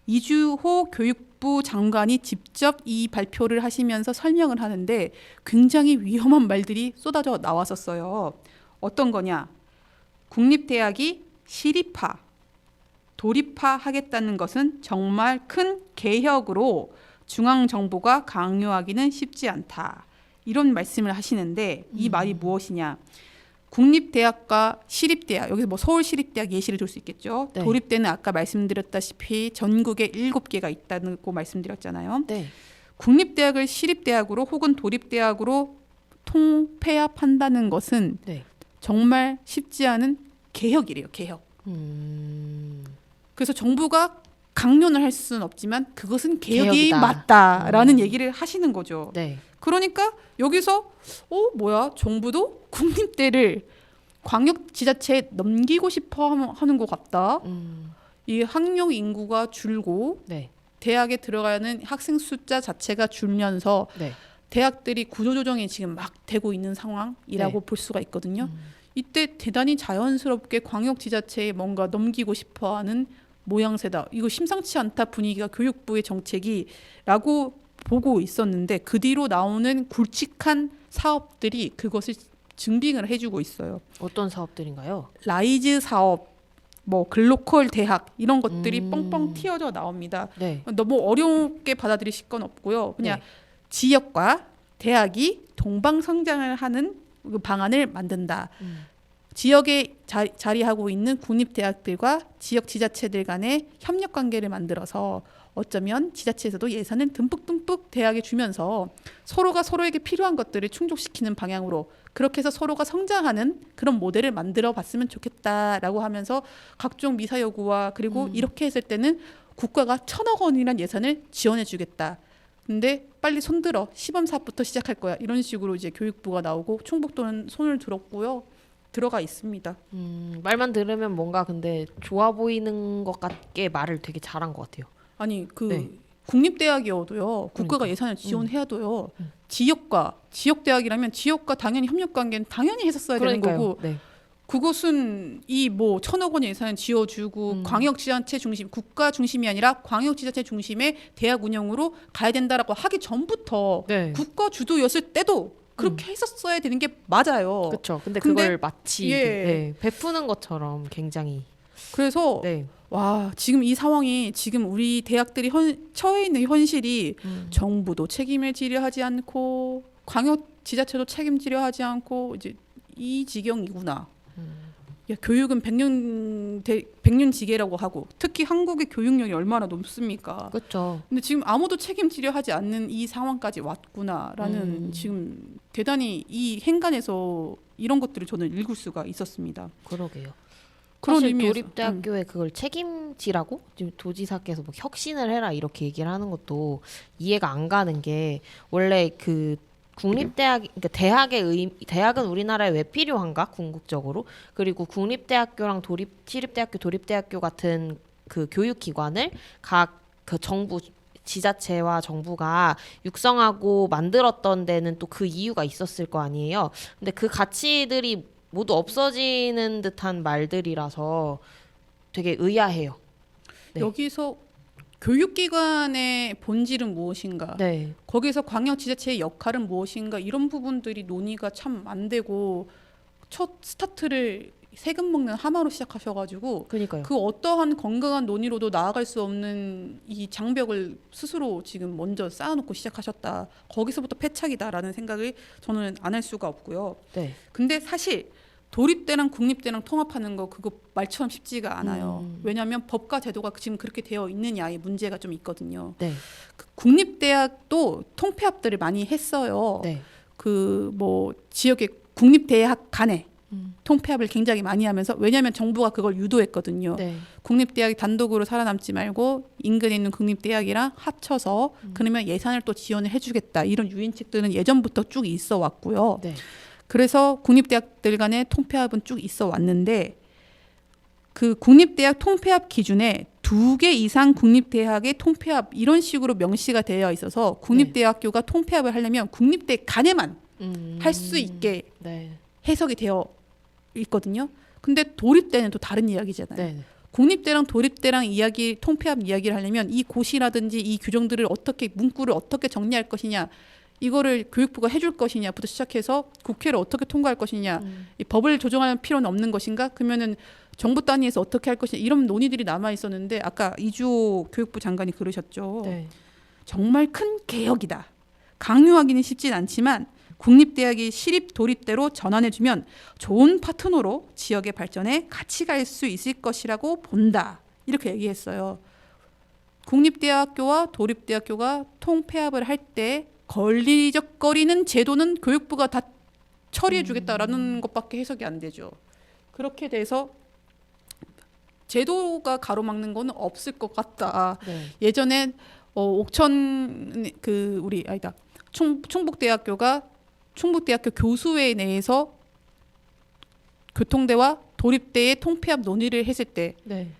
이주호 교육부 장관이 직접 이 발표를 하시면서 설명을 하는데 굉장히 위험한 말들이 쏟아져 나왔었어요. 어떤 거냐? 국립대학이 시립화, 도립화하겠다는 것은 정말 큰 개혁으로 중앙정부가 강요하기는 쉽지 않다. 이런 말씀을 하시는데 이 말이 무엇이냐? 국립대학과 시립대학, 여기서 뭐 서울시립대학 예시를 들 수 있겠죠. 네. 도립대는 아까 말씀드렸다시피 전국에 7개가 있다고 말씀드렸잖아요. 네. 국립대학을 시립대학으로 혹은 도립대학으로 통폐합한다는 것은 네. 정말 쉽지 않은 개혁이래요. 개혁. 그래서 정부가 강요를 할 수는 없지만 그것은 개혁이 개혁이다. 맞다라는 얘기를 하시는 거죠. 네. 그러니까 여기서 뭐야 정부도 국립대를 광역지자체에 넘기고 싶어 하는 것 같다. 이 학령 인구가 줄고 네. 대학에 들어가는 학생 숫자 자체가 줄면서 네. 대학들이 구조조정이 지금 막 되고 있는 상황이라고 네. 볼 수가 있거든요. 이때 대단히 자연스럽게 광역지자체에 뭔가 넘기고 싶어하는 모양새다. 이거 심상치 않다 분위기가 교육부의 정책이라고 보고 있었는데 그 뒤로 나오는 굵직한 사업들이 그것을 증빙을 해주고 있어요. 어떤 사업들인가요? 라이즈 사업, 뭐 글로컬 대학 이런 것들이 뻥뻥 튀어져 나옵니다. 네. 너무 어렵게 받아들이실 건 없고요. 그냥 네. 지역과 대학이 동방 성장을 하는 그 방안을 만든다. 지역에 자리하고 있는 국립대학들과 지역 지자체들 간의 협력 관계를 만들어서 어쩌면 지자체에서도 예산을 듬뿍듬뿍 대학에 주면서 서로가 서로에게 필요한 것들을 충족시키는 방향으로 그렇게 해서 서로가 성장하는 그런 모델을 만들어 봤으면 좋겠다라고 하면서 각종 미사 여구와 그리고 이렇게 했을 때는 국가가 1,000억 원이란 예산을 지원해 주겠다. 근데 빨리 손들어 시범 사업부터 시작할 거야. 이런 식으로 이제 교육부가 나오고 충북도는 손을 들었고요. 들어가 있습니다. 말만 들으면 뭔가 근데 좋아 보이는 것 같게 말을 되게 잘한 것 같아요. 아니 네. 국립대학이어도요. 국가가 그러니까. 예산을 지원해야도요. 지역대학이라면 지역과 당연히 협력 관계는 당연히 했었어야 되는 거고 네. 그것은 이 뭐 1,000억 원 예산을 지어주고 광역지자체 중심, 국가 중심이 아니라 광역지자체 중심의 대학 운영으로 가야 된다라고 하기 전부터 네. 국가 주도였을 때도 그렇게 했었어야 되는 게 맞아요. 그렇죠. 근데 근데 그걸 마치 예. 네, 베푸는 것처럼 굉장히 그래서 네. 와 지금 이 상황이 지금 우리 대학들이 처해 있는 현실이 정부도 책임을 지려 하지 않고 광역 지자체도 책임지려 하지 않고 이제 이 지경이구나. 야, 교육은 백년지계라고 하고 특히 한국의 교육력이 얼마나 높습니까? 그렇죠. 근데 지금 아무도 책임지려 하지 않는 이 상황까지 왔구나라는 지금 대단히 이 행간에서 이런 것들을 저는 읽을 수가 있었습니다. 그러게요. 그런 사실 의미에서 도립대학교에 그걸 책임지라고 지금 도지사께서 뭐 혁신을 해라 이렇게 얘기를 하는 것도 이해가 안 가는 게 원래 그 국립대학 그러니까 대학은 우리나라에 왜 필요한가 궁극적으로 그리고 국립대학교랑 시립대학교 도립대학교 같은 그 교육기관을 각 그 정부 지자체와 정부가 육성하고 만들었던 데는 또 그 이유가 있었을 거 아니에요. 근데 그 가치들이 모두 없어지는 듯한 말들이라서 되게 의아해요. 네. 여기서 교육기관의 본질은 무엇인가? 네. 거기서 광역지자체의 역할은 무엇인가? 이런 부분들이 논의가 참 안 되고 첫 스타트를 세금 먹는 하마로 시작하셔가지고 그러니까요. 그 어떠한 건강한 논의로도 나아갈 수 없는 이 장벽을 스스로 지금 먼저 쌓아놓고 시작하셨다. 거기서부터 패착이다라는 생각을 저는 안 할 수가 없고요. 네. 근데 사실 도립대랑 국립대랑 통합하는 거 그거 말처럼 쉽지가 않아요. 왜냐하면 법과 제도가 지금 그렇게 되어 있느냐의 문제가 좀 있거든요. 네. 그 국립대학도 통폐합들을 많이 했어요. 네. 그 뭐 지역의 국립대학 간에 통폐합을 굉장히 많이 하면서 왜냐하면 정부가 그걸 유도했거든요. 네. 국립대학이 단독으로 살아남지 말고 인근에 있는 국립대학이랑 합쳐서 그러면 예산을 또 지원을 해주겠다. 이런 유인책들은 예전부터 쭉 있어 왔고요. 네. 그래서 국립대학들 간의 통폐합은 쭉 있어 왔는데 그 국립대학 통폐합 기준에 2개 이상 국립대학의 통폐합 이런 식으로 명시가 되어 있어서 국립대학교가 통폐합을 하려면 국립대 간에만 할 수 있게 네. 해석이 되어 있거든요. 근데 도립대는 또 다른 이야기잖아요. 네. 국립대랑 도립대랑 이야기 통폐합 이야기를 하려면 이 고시라든지 이 규정들을 어떻게 문구를 어떻게 정리할 것이냐 이거를 교육부가 해줄 것이냐부터 시작해서 국회를 어떻게 통과할 것이냐 이 법을 조정할 필요는 없는 것인가 그러면은 정부 단위에서 어떻게 할 것이냐 이런 논의들이 남아 있었는데 아까 이주호 교육부 장관이 그러셨죠. 네. 정말 큰 개혁이다. 강요하기는 쉽진 않지만 국립대학이 시립 도립대로 전환해주면 좋은 파트너로 지역의 발전에 같이 갈 수 있을 것이라고 본다. 이렇게 얘기했어요. 국립대학교와 도립대학교가 통폐합을 할 때 걸리적거리는 제도는 교육부가 다 처리해주겠다라는 것밖에 해석이 안 되죠. 그렇게 돼서 제도가 가로막는 거는 없을 것 같다. 네. 예전에 옥천 그 우리 아니다 충북대학교가 충북대학교 교수회 내에서 교통대와 도립대의 통폐합 논의를 했을 때 네.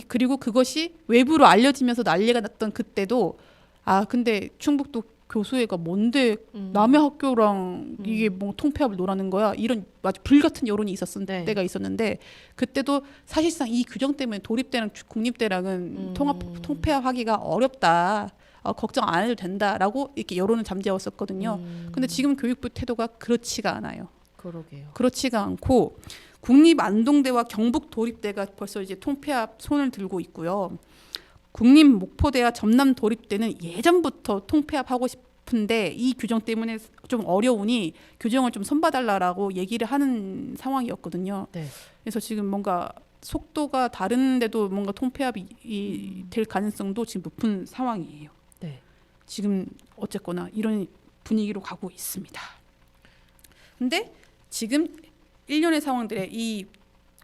그리고 그것이 외부로 알려지면서 난리가 났던 그때도 아 근데 충북도 교수회가 뭔데 남의 학교랑 이게 뭐 통폐합을 논하는 거야 이런 아주 불같은 여론이 있었을 네. 때가 있었는데 그때도 사실상 이 규정 때문에 도립대랑 국립대랑은 통폐합하기가 어렵다. 걱정 안 해도 된다라고 이렇게 여론을 잠재웠었거든요. 근데 지금 교육부 태도가 그렇지가 않아요. 그러게요. 그렇지가 않고 국립안동대와 경북도립대가 벌써 이제 통폐합 손을 들고 있고요. 국립목포대와 전남도립대는 예전부터 통폐합하고 싶은데 이 규정 때문에 좀 어려우니 규정을 좀 손봐달라고 얘기를 하는 상황이었거든요. 네. 그래서 지금 뭔가 속도가 다른데도 뭔가 통폐합이 될 가능성도 지금 높은 상황이에요. 네. 지금 어쨌거나 이런 분위기로 가고 있습니다. 근데 지금 일련의 상황들에 이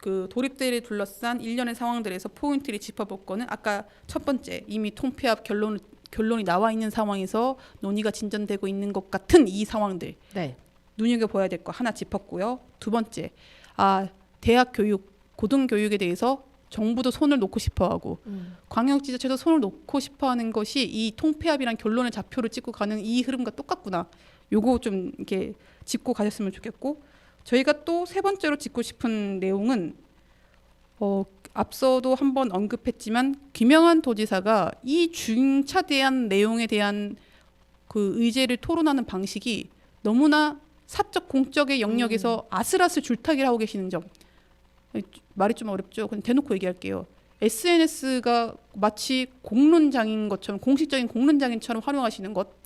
그 도립대를 둘러싼 일련의 상황들에서 포인트를 짚어볼 거는 아까 첫 번째 이미 통폐합 결론이 나와 있는 상황에서 논의가 진전되고 있는 것 같은 이 상황들 네. 눈여겨봐야 될 거 하나 짚었고요. 두 번째 대학 교육 고등교육에 대해서 정부도 손을 놓고 싶어하고 광역지자체도 손을 놓고 싶어하는 것이 이 통폐합이란 결론의 좌표를 찍고 가는 이 흐름과 똑같구나. 요거 좀 이렇게 짚고 가셨으면 좋겠고 저희가 또 세 번째로 짚고 싶은 내용은 앞서도 한번 언급했지만 김영한 도지사가 이 중차대한 내용에 대한 그 의제를 토론하는 방식이 너무나 사적 공적의 영역에서 아슬아슬 줄타기를 하고 계시는 점 말이 좀 어렵죠. 그냥 대놓고 얘기할게요. SNS가 마치 공론장인 것처럼 공식적인 공론장인처럼 활용하시는 것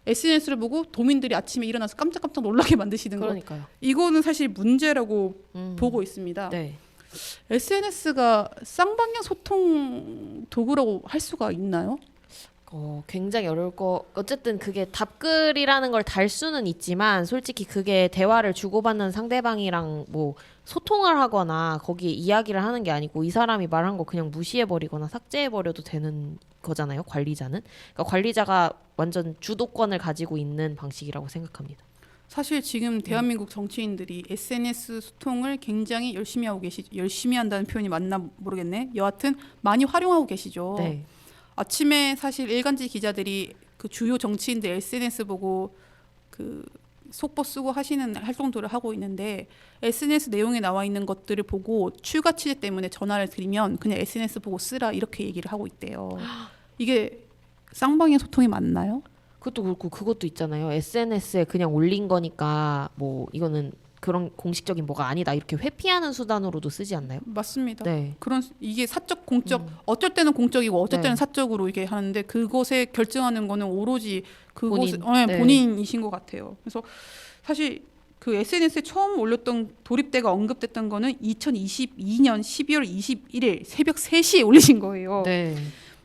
SNS를 보고 도민들이 아침에 일어나서 깜짝깜짝 놀라게 만드시는 그러니까요. 거 이거는 사실 문제라고 보고 있습니다. 네. SNS가 쌍방향 소통 도구라고 할 수가 있나요? 굉장히 어려울 거. 어쨌든 그게 답글이라는 걸 달 수는 있지만 솔직히 그게 대화를 주고받는 상대방이랑 뭐 소통을 하거나 거기에 이야기를 하는 게 아니고 이 사람이 말한 거 그냥 무시해버리거나 삭제해버려도 되는 거잖아요. 관리자는. 그러니까 관리자가 완전 주도권을 가지고 있는 방식이라고 생각합니다. 사실 지금 대한민국 정치인들이 SNS 소통을 굉장히 열심히 하고 열심히 한다는 표현이 맞나 모르겠네. 여하튼 많이 활용하고 계시죠. 네. 아침에 사실 일간지 기자들이 그 주요 정치인들 SNS 보고 그 속보 쓰고 하시는 활동들을 하고 있는데 SNS 내용에 나와 있는 것들을 보고 출가 취재 때문에 전화를 드리면 그냥 SNS 보고 쓰라 이렇게 얘기를 하고 있대요. 이게 쌍방향 소통이 맞나요? 그것도 그렇고 그것도 있잖아요. SNS에 그냥 올린 거니까 뭐 이거는 그런 공식적인 뭐가 아니다 이렇게 회피하는 수단으로도 쓰지 않나요? 맞습니다. 네. 그런 이게 사적 공적 어쩔 때는 공적이고 어쩔 네. 때는 사적으로 이게 하는데 그것에 결정하는 거는 오로지 그곳 네. 본인이신 것 같아요. 그래서 사실 그 SNS에 처음 올렸던 도립대가 언급됐던 거는 2022년 12월 21일 새벽 3시에 올리신 거예요. 네.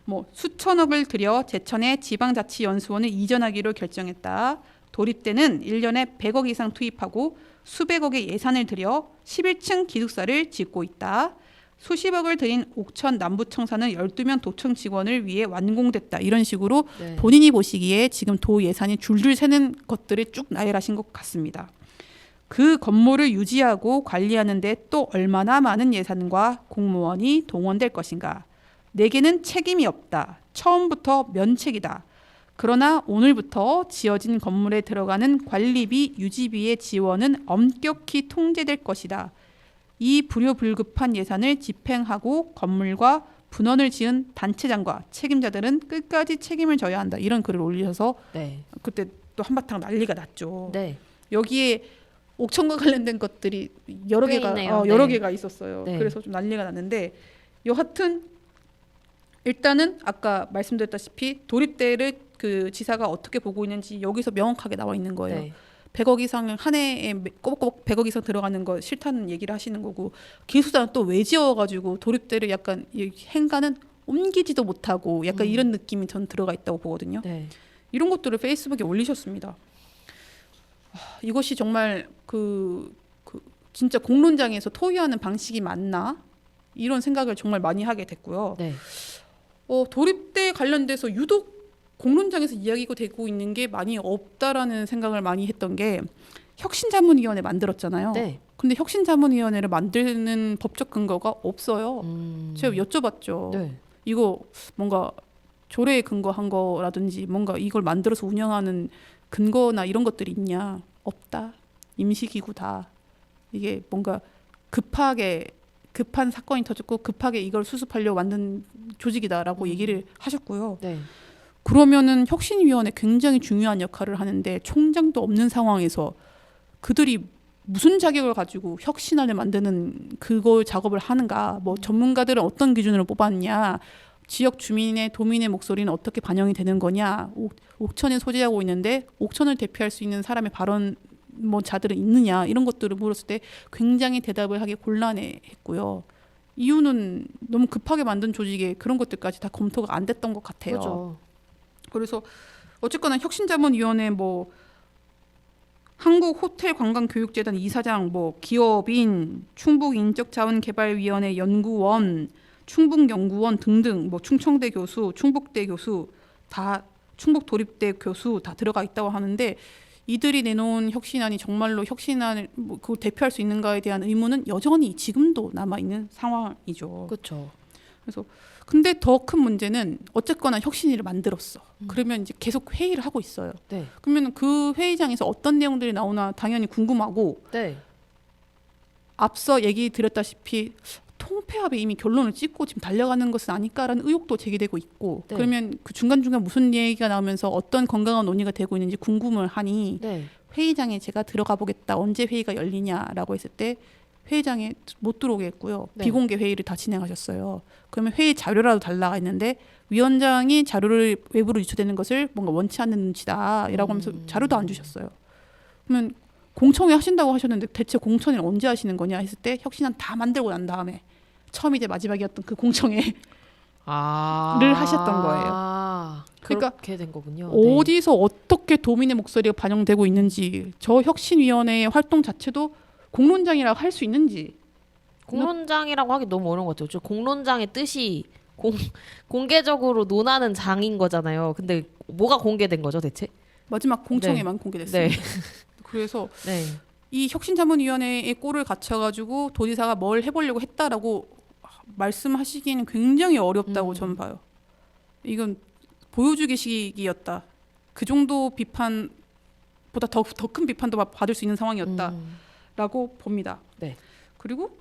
뭐 수천억을 들여 제천의 지방자치연수원을 이전하기로 결정했다. 도립대는 1년에 100억 이상 투입하고 수백억의 예산을 들여 11층 기숙사를 짓고 있다. 수십억을 들인 옥천 남부청사는 12명 도청 직원을 위해 완공됐다. 이런 식으로 네. 본인이 보시기에 지금 도 예산이 줄줄 새는 것들을 쭉 나열하신 것 같습니다. 그 건물을 유지하고 관리하는 데 또 얼마나 많은 예산과 공무원이 동원될 것인가. 내게는 책임이 없다. 처음부터 면책이다. 그러나 오늘부터 지어진 건물에 들어가는 관리비, 유지비의 지원은 엄격히 통제될 것이다. 이 불효불급한 예산을 집행하고 건물과 분원을 지은 단체장과 책임자들은 끝까지 책임을 져야 한다. 이런 글을 올리셔서 네. 그때 또 한바탕 난리가 났죠. 네. 여기에 옥천과 관련된 것들이 여러 꽤 개가 있네요. 여러 네. 개가 있었어요. 네. 그래서 좀 난리가 났는데 여하튼 일단은 아까 말씀드렸다시피 도립대를 그 지사가 어떻게 보고 있는지 여기서 명확하게 나와 있는 거예요. 네. 100억 이상 한 해에 꼬박꼬박 100억 이상 들어가는 거 싫다는 얘기를 하시는 거고 기숙사는 또 왜 지어가지고 도립대를 약간 이 행간은 옮기지도 못하고 약간 이런 느낌이 전 들어가 있다고 보거든요. 네. 이런 것들을 페이스북에 올리셨습니다. 이것이 정말 그 진짜 공론장에서 토의하는 방식이 맞나? 이런 생각을 정말 많이 하게 됐고요. 네. 도립대 관련돼서 유독 공론장에서 이야기가 되고 있는 게 많이 없다라는 생각을 많이 했던 게 혁신자문위원회 만들었잖아요. 네. 근데 혁신자문위원회를 만드는 법적 근거가 없어요. 제가 여쭤봤죠. 네. 이거 뭔가 조례에 근거한 거라든지 뭔가 이걸 만들어서 운영하는 근거나 이런 것들이 있냐? 없다. 임시기구다. 이게 뭔가 급한 사건이 터졌고 급하게 이걸 수습하려고 만든 조직이다라고 얘기를 하셨고요. 네. 그러면은 혁신위원회 굉장히 중요한 역할을 하는데 총장도 없는 상황에서 그들이 무슨 자격을 가지고 혁신안을 만드는 그걸 작업을 하는가? 뭐 전문가들은 어떤 기준으로 뽑았냐? 지역 주민의 도민의 목소리는 어떻게 반영이 되는 거냐? 옥천에 소재하고 있는데 옥천을 대표할 수 있는 사람의 발언 뭐 자들은 있느냐? 이런 것들을 물었을 때 굉장히 대답을 하기 곤란해했고요. 이유는 너무 급하게 만든 조직에 그런 것들까지 다 검토가 안 됐던 것 같아요. 그렇죠. 그래서 어쨌거나 혁신자문위원회 뭐 한국호텔관광교육재단 이사장, 뭐 기업인, 충북인적자원개발위원회 연구원, 충북연구원 등등, 뭐 충청대 교수, 충북대 교수 다 충북도립대 교수 다 들어가 있다고 하는데 이들이 내놓은 혁신안이 정말로 혁신안을 뭐 그걸 대표할 수 있는가에 대한 의문은 여전히 지금도 남아 있는 상황이죠. 그렇죠. 그래서 근데 더 큰 문제는 어쨌거나 혁신위를 만들었어. 그러면 이제 계속 회의를 하고 있어요. 네. 그러면 그 회의장에서 어떤 내용들이 나오나 당연히 궁금하고 네. 앞서 얘기 드렸다시피 통폐합에 이미 결론을 찍고 지금 달려가는 것은 아닐까라는 의혹도 제기되고 있고 네. 그러면 그 중간중간 무슨 얘기가 나오면서 어떤 건강한 논의가 되고 있는지 궁금을 하니 네. 회의장에 제가 들어가 보겠다. 언제 회의가 열리냐라고 했을 때 회의장에 못 들어오게 했고요. 네. 비공개 회의를 다 진행하셨어요. 그러면 회의 자료라도 달라 했는데 위원장이 자료를 외부로 유출되는 것을 뭔가 원치 않는 눈치다 이라고 하면서 자료도 안 주셨어요. 그러면 공청회 하신다고 하셨는데 대체 공청회를 언제 하시는 거냐 했을 때 혁신안 다 만들고 난 다음에 처음 이제 마지막이었던 그 공청회 를 하셨던 거예요. 그러니까 그렇게 된 거군요. 네. 어디서 어떻게 도민의 목소리가 반영되고 있는지 저 혁신위원회의 활동 자체도 공론장이라고 할 수 있는지 공론장이라고 하기 너무 어려운 것 같아요. 저 공론장의 뜻이 공개적으로 논하는 장인 거잖아요. 근데 뭐가 공개된 거죠, 대체? 마지막 공청회만 공개됐습니다. 네. 그래서 네. 이 혁신자문위원회의 꼴을 갖춰가지고 도지사가 뭘 해보려고 했다라고 말씀하시기는 굉장히 어렵다고 저는 봐요. 이건 보여주기식이었다. 그 정도 비판보다 더 큰 비판도 받을 수 있는 상황이었다라고 봅니다. 네. 그리고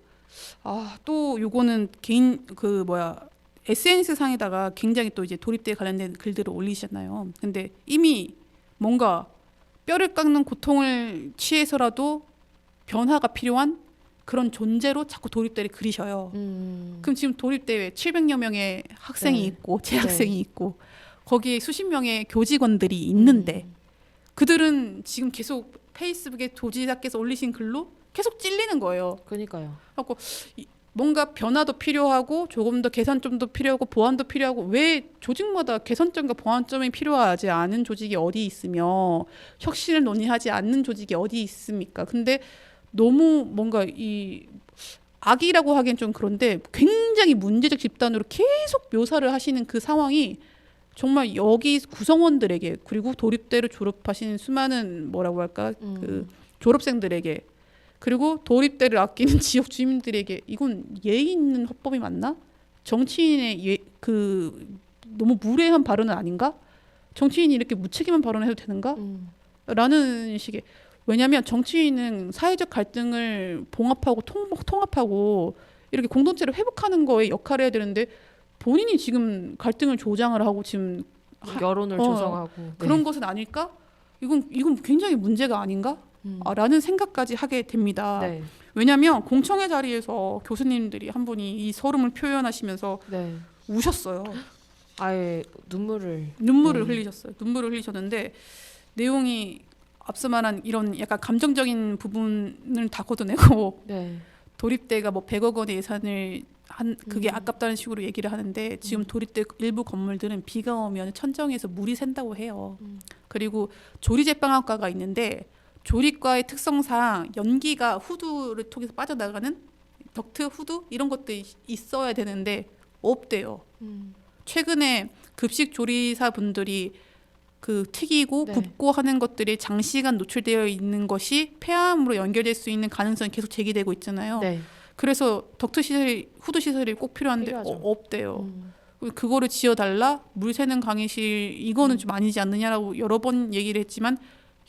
또 요거는 개인 SNS 상에다가 굉장히 또 이제 도립대에 관련된 글들을 올리셨나요. 근데 이미 뭔가 뼈를 깎는 고통을 취해서라도 변화가 필요한 그런 존재로 자꾸 도립대를 그리셔요. 그럼 지금 도립대에 700여 명의 학생이 네. 있고 재학생이 있고 거기에 수십 명의 교직원들이 있는데 그들은 지금 계속 페이스북에 도지사께서 올리신 글로 계속 찔리는 거예요. 그러니까요. 그래서 뭔가 변화도 필요하고 조금 더 개선점도 필요하고 보완도 필요하고 왜 조직마다 개선점과 보완점이 필요하지 않은 조직이 어디 있으며 혁신을 논의하지 않는 조직이 어디 있습니까? 근데 너무 뭔가 이 악이라고 하기엔 좀 그런데 굉장히 문제적 집단으로 계속 묘사를 하시는 그 상황이 정말 여기 구성원들에게 그리고 도립대를 졸업하신 수많은 뭐라고 할까 그 졸업생들에게 그리고 도립대를 아끼는 지역 주민들에게 이건 예의 있는 헌법이 맞나? 정치인의 너무 무례한 발언은 아닌가? 정치인이 이렇게 무책임한 발언을 해도 되는가? 라는 식의 왜냐하면 정치인은 사회적 갈등을 봉합하고 통합하고 이렇게 공동체를 회복하는 거에 역할을 해야 되는데 본인이 지금 갈등을 조장을 하고 지금 여론을 조성하고 그런 것은 아닐까? 이건 굉장히 문제가 아닌가? 라는 생각까지 하게 됩니다. 네. 왜냐하면 공청회 자리에서 교수님들이 한 분이 이 서름을 표현하시면서 네. 우셨어요. 아예 눈물을 흘리셨어요. 눈물을 흘리셨는데 내용이 앞서 말한 이런 약간 감정적인 부분을 다 걷어내고 네. 도립대가 뭐 100억 원의 예산을 그게 아깝다는 식으로 얘기를 하는데 지금 도립대 일부 건물들은 비가 오면 천정에서 물이 샌다고 해요. 그리고 조리제빵학과가 있는데 조리과의 특성상 연기가 후두를 통해서 빠져나가는 덕트 후두 이런 것들이 있어야 되는데 없대요. 최근에 급식 조리사 분들이 그 튀기고 네. 굽고 하는 것들이 장시간 노출되어 있는 것이 폐암으로 연결될 수 있는 가능성이 계속 제기되고 있잖아요. 네. 그래서 덕트 시설이 후두 시설이 꼭 필요한데 없대요. 그거를 지어달라 물 새는 강의실 이거는 좀 아니지 않느냐라고 여러 번 얘기를 했지만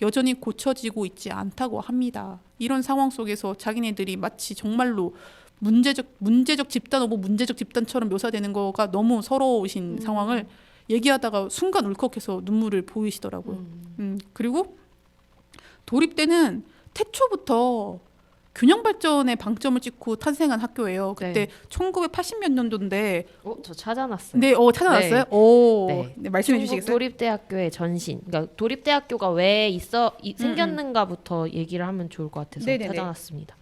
여전히 고쳐지고 있지 않다고 합니다. 이런 상황 속에서 자기네들이 마치 정말로 문제적 집단 오브 문제적 집단처럼 묘사되는 거가 너무 서러우신 상황을 얘기하다가 순간 울컥해서 눈물을 보이시더라고요. 그리고 도립대는 태초부터 균형 발전에 방점을 찍고 탄생한 학교예요. 그때 네. 1980몇 년도인데 저 찾아놨어요. 네, 찾아놨어요? 네. 오, 네. 네, 말씀해 충북 주시겠어요? 도립대학교의 전신. 그러니까 도립대학교가 왜 생겼는가부터 얘기를 하면 좋을 것 같아서 네네네. 찾아놨습니다.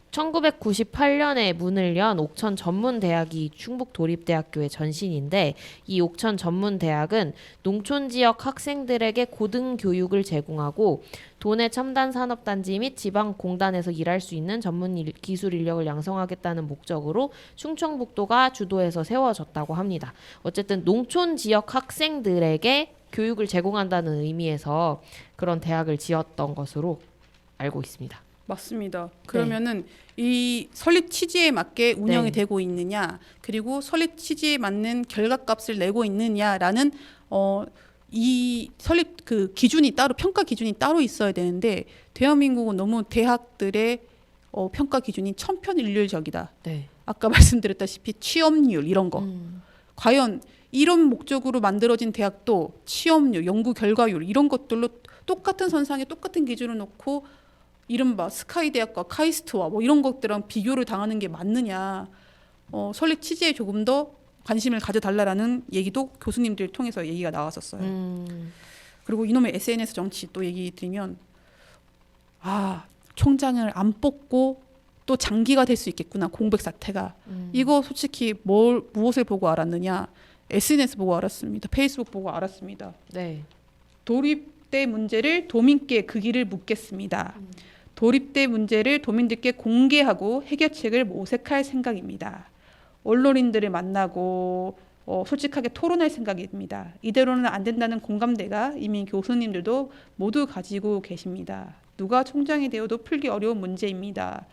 1998년에 문을 연 옥천 전문대학이 충북 도립대학교의 전신인데 이 옥천 전문대학은 농촌 지역 학생들에게 고등 교육을 제공하고 도내 첨단 산업단지 및 지방 공단에서 일할 수 있는 전문 기술 인력을 양성하겠다는 목적으로 충청북도가 주도해서 세워졌다고 합니다. 어쨌든 농촌 지역 학생들에게 교육을 제공한다는 의미에서 그런 대학을 지었던 것으로 알고 있습니다. 맞습니다. 그러면은 이 설립 취지에 맞게 운영이 네. 되고 있느냐, 그리고 설립 취지에 맞는 결과값을 내고 있느냐라는 이 설립 그 기준이 따로 평가 기준이 따로 있어야 되는데 대한민국은 너무 대학들의 평가 기준이 천편일률적이다. 네. 아까 말씀드렸다시피 취업률 이런 거. 과연 이런 목적으로 만들어진 대학도 취업률, 연구 결과율 이런 것들로 똑같은 선상에 똑같은 기준을 놓고 이른바 스카이 대학과 카이스트와 뭐 이런 것들랑 비교를 당하는 게 맞느냐. 설립 취지에 조금 더 관심을 가져달라라는 얘기도 교수님들 통해서 얘기가 나왔었어요. 그리고 이놈의 SNS 정치 또 얘기 드리면 총장을 안 뽑고 또 장기가 될 수 있겠구나 공백 사태가. 이거 솔직히 무엇을 보고 알았느냐? SNS 보고 알았습니다. 페이스북 보고 알았습니다. 네. 도립대 문제를 도민께 그 길을 묻겠습니다. 도립대 문제를 도민들께 공개하고 해결책을 모색할 생각입니다. 언론인들을 만나고 솔직하게 토론할 생각입니다. 이대로는 안 된다는 공감대가 이미 교수님들도 모두 가지고 계십니다. 누가 총장이 되어도 풀기 어려운 문제입니다.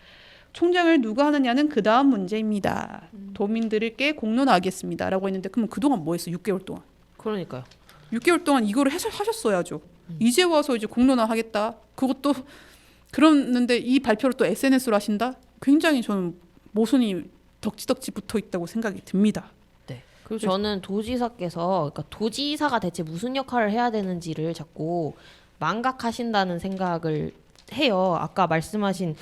총장을 누가 하느냐는 그 다음 문제입니다. 도민들께 공론하겠습니다. 라고 했는데 그럼 그동안 뭐 했어? 6개월 동안. 그러니까요. 6개월 동안 이거를 하셨어야죠. 이제 와서 이제 공론화 하겠다. 그것도 그러는데 이 발표를 또 SNS로 하신다? 굉장히 저는 모순이 덕지덕지 붙어 있다고 생각이 듭니다. 네. 그리고 저는 도지사께서 그러니까 도지사가 대체 무슨 역할을 해야 되는지를 자꾸 망각하신다는 생각을 해요. 아까 말씀하신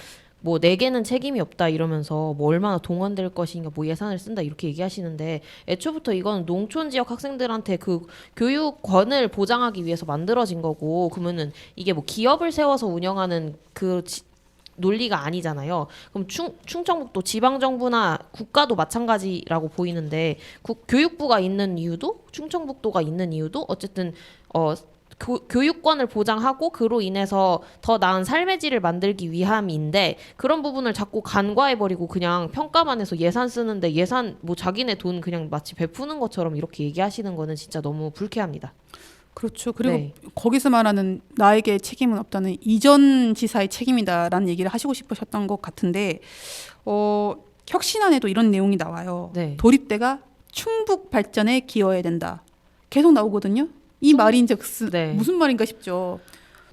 뭐 내게는 책임이 없다 이러면서 뭐 얼마나 동원될 것인가 뭐 예산을 쓴다 이렇게 얘기하시는데 애초부터 이건 농촌 지역 학생들한테 그 교육권을 보장하기 위해서 만들어진 거고 그러면은 이게 뭐 기업을 세워서 운영하는 그 논리가 아니잖아요. 그럼 충청북도 지방정부나 국가도 마찬가지라고 보이는데 교육부가 있는 이유도 충청북도가 있는 이유도 어쨌든 교육권을 보장하고 그로 인해서 더 나은 삶의 질을 만들기 위함인데 그런 부분을 자꾸 간과해버리고 그냥 평가만 해서 예산 쓰는데 예산 뭐 자기네 돈 그냥 마치 베푸는 것처럼 이렇게 얘기하시는 거는 진짜 너무 불쾌합니다. 그렇죠. 그리고 네. 거기서 말하는 나에게 책임은 없다는 이전 지사의 책임이다라는 얘기를 하시고 싶으셨던 것 같은데 혁신안에도 이런 내용이 나와요. 네. 도립대가 충북 발전에 기여해야 된다. 계속 나오거든요. 이 말인즉슨 네. 무슨 말인가 싶죠.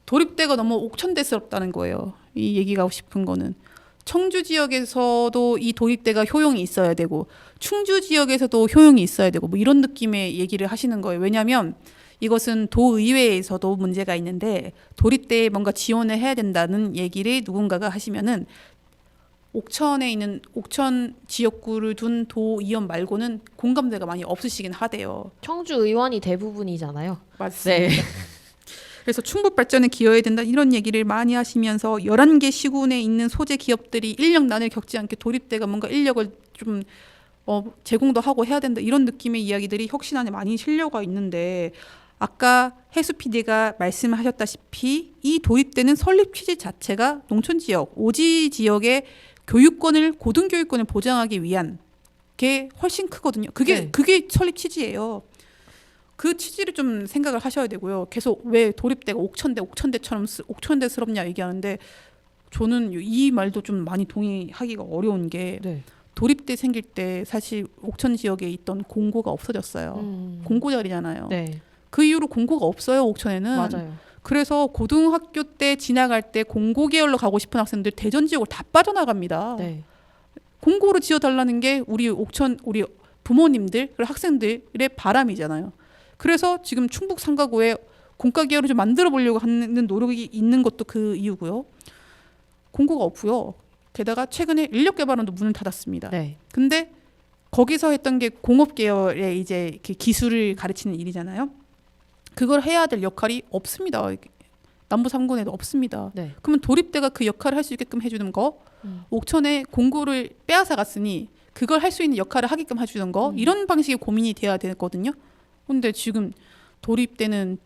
도립대가 너무 옥천대스럽다는 거예요. 이 얘기가 하고 싶은 거는 청주 지역에서도 이 도립대가 효용이 있어야 되고 충주 지역에서도 효용이 있어야 되고 뭐 이런 느낌의 얘기를 하시는 거예요. 왜냐하면 이것은 도의회에서도 문제가 있는데 도립대에 뭔가 지원을 해야 된다는 얘기를 누군가가 하시면은 옥천에 있는 옥천 지역구를 둔 도의원 말고는 공감대가 많이 없으시긴 하대요. 청주 의원이 대부분이잖아요. 맞습니다. 네. 그래서 충북 발전에 기여해야 된다 이런 얘기를 많이 하시면서 11개 시군에 있는 소재 기업들이 인력난을 겪지 않게 도립대가 뭔가 인력을 좀 제공도 하고 해야 된다 이런 느낌의 이야기들이 혁신안에 많이 실려가 있는데 아까 해수 PD가 말씀하셨다시피 이 도입대는 설립 취지 자체가 농촌 지역, 오지 지역의 교육권을 고등교육권을 보장하기 위한 게 훨씬 크거든요. 그게 설립 취지예요. 그 취지를 좀 생각을 하셔야 되고요. 계속 왜 도립대가 옥천대처럼 옥천대스럽냐 얘기하는데 저는 이 말도 좀 많이 동의하기가 어려운 게 네. 도립대 생길 때 사실 옥천 지역에 있던 공고가 없어졌어요. 공고 자리잖아요. 네. 그 이후로 공고가 없어요. 옥천에는. 맞아요. 그래서 고등학교 때 지나갈 때 공고 계열로 가고 싶은 학생들 대전 지역으로 다 빠져나갑니다. 네. 공고를 지어달라는 게 우리 부모님들 그리고 학생들의 바람이잖아요. 그래서 지금 충북 상가구에 공과 계열을 좀 만들어 보려고 하는 노력이 있는 것도 그 이유고요. 공고가 없고요. 게다가 최근에 인력 개발원도 문을 닫았습니다. 네. 근데 거기서 했던 게 공업 계열의 이제 이렇게 기술을 가르치는 일이잖아요. 그걸 해야 될 역할이 없습니다. 남부 3군에도 없습니다. 네. 그러면 도립대가 그 역할을 할 수 있게끔 해주는 거, 옥천에 공고를 빼앗아 갔으니 그걸 할 수 있는 역할을 하게끔 해주는 거, 이런 방식의 고민이 돼야 되거든요. 근데 지금 도립대는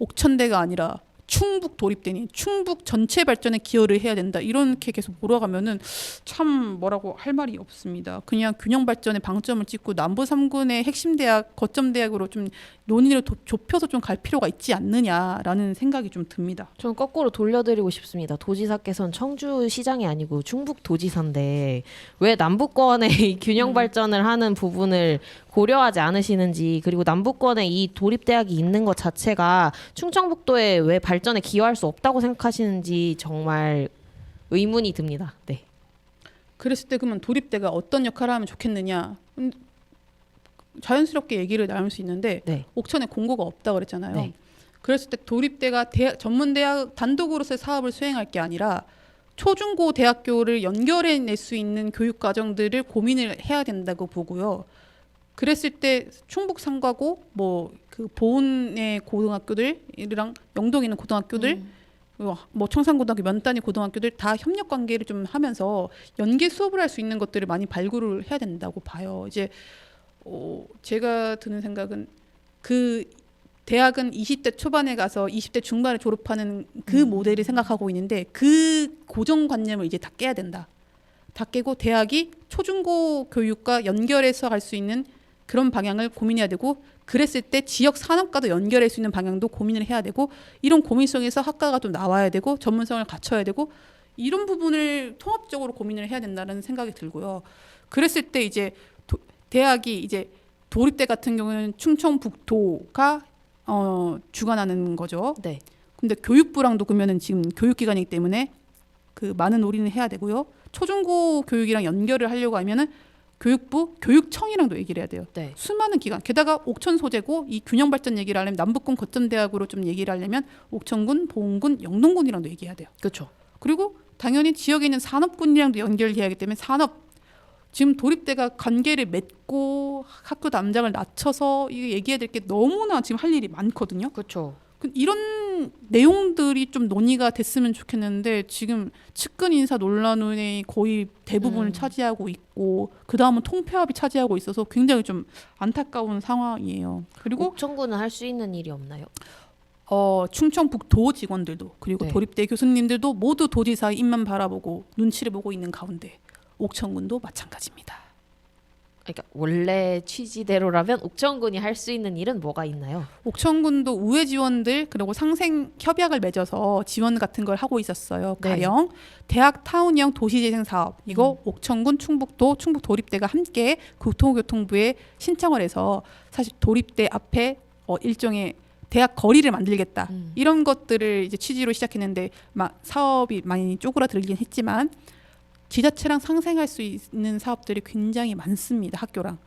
옥천대가 아니라 충북 도립대니 충북 전체 발전에 기여를 해야 된다 이렇게 계속 몰아가면은 참 뭐라고 할 말이 없습니다. 그냥 균형 발전에 방점을 찍고 남부 3군의 핵심 대학 거점 대학으로 좀 논의를 좁혀서 좀 갈 필요가 있지 않느냐라는 생각이 좀 듭니다. 저는 거꾸로 돌려드리고 싶습니다. 도지사께서는 청주시장이 아니고 충북도지사인데 왜 남부권의 이 균형 발전을 하는 부분을 고려하지 않으시는지 그리고 남부권에 이 도립대학이 있는 것 자체가 충청북도에 왜 발전에 기여할 수 없다고 생각하시는지 정말 의문이 듭니다. 네. 그랬을 때 그러면 도립대가 어떤 역할을 하면 좋겠느냐 자연스럽게 얘기를 나눌 수 있는데 네. 옥천에 공고가 없다고 그랬잖아요. 네. 그랬을 때 도립대가 전문대학 단독으로서의 사업을 수행할 게 아니라 초중고 대학교를 연결해낼 수 있는 교육과정들을 고민을 해야 된다고 보고요. 그랬을 때 충북 상가고 뭐 그 보은의 고등학교들이랑 영동에 있는 고등학교들 뭐 청산고등학교, 면단위 고등학교들 다 협력 관계를 좀 하면서 연계 수업을 할 수 있는 것들을 많이 발굴을 해야 된다고 봐요. 이제 제가 드는 생각은 그 대학은 20대 초반에 가서 20대 중반에 졸업하는 그 모델을 생각하고 있는데 그 고정관념을 이제 다 깨야 된다. 다 깨고 대학이 초중고 교육과 연결해서 갈 수 있는 그런 방향을 고민해야 되고, 그랬을 때 지역 산업과도 연결할 수 있는 방향도 고민을 해야 되고, 이런 고민 속에서 학과가 좀 나와야 되고 전문성을 갖춰야 되고, 이런 부분을 통합적으로 고민을 해야 된다는 생각이 들고요. 그랬을 때 이제 대학이 이제 도립대 같은 경우는 충청북도가 주관하는 거죠. 네. 근데 교육부랑도 그러면은 지금 교육기관이기 때문에 그 많은 논의는 해야 되고요. 초중고 교육이랑 연결을 하려고 하면은 교육부, 교육청이랑도 얘기를 해야 돼요. 네. 수많은 기관. 게다가 옥천 소재고 이 균형 발전 얘기를 하려면 남북군 거점대학으로 좀 얘기를 하려면 옥천군, 보은군, 영동군이랑도 얘기해야 돼요. 그렇죠. 그리고 당연히 지역에 있는 산업군이랑도 연결해야 하기 때문에 산업, 지금 도립대가 관계를 맺고 학교 담장을 낮춰서 이게 얘기해야 될 게 너무나 지금 할 일이 많거든요. 그렇죠. 이런 내용들이 좀 논의가 됐으면 좋겠는데 지금 측근 인사 논란의 거의 대부분을 차지하고 있고, 그 다음은 통폐합이 차지하고 있어서 굉장히 좀 안타까운 상황이에요. 그리고 옥천군은 할 수 있는 일이 없나요? 충청북도 직원들도 그리고 네. 도립대 교수님들도 모두 도지사의 입만 바라보고 눈치를 보고 있는 가운데 옥천군도 마찬가지입니다. 그러니까 원래 취지대로라면 옥천군이 할 수 있는 일은 뭐가 있나요? 옥천군도 우회 지원들 그리고 상생 협약을 맺어서 지원 같은 걸 하고 있었어요. 네. 가령 대학 타운형 도시재생 사업, 이거 옥천군, 충북도, 충북도립대가 함께 국토교통부에 신청을 해서 사실 도립대 앞에 일종의 대학 거리를 만들겠다, 이런 것들을 이제 취지로 시작했는데 막 사업이 많이 쪼그라들긴 했지만 지자체랑 상생할 수 있는 사업들이 굉장히 많습니다. 학교랑.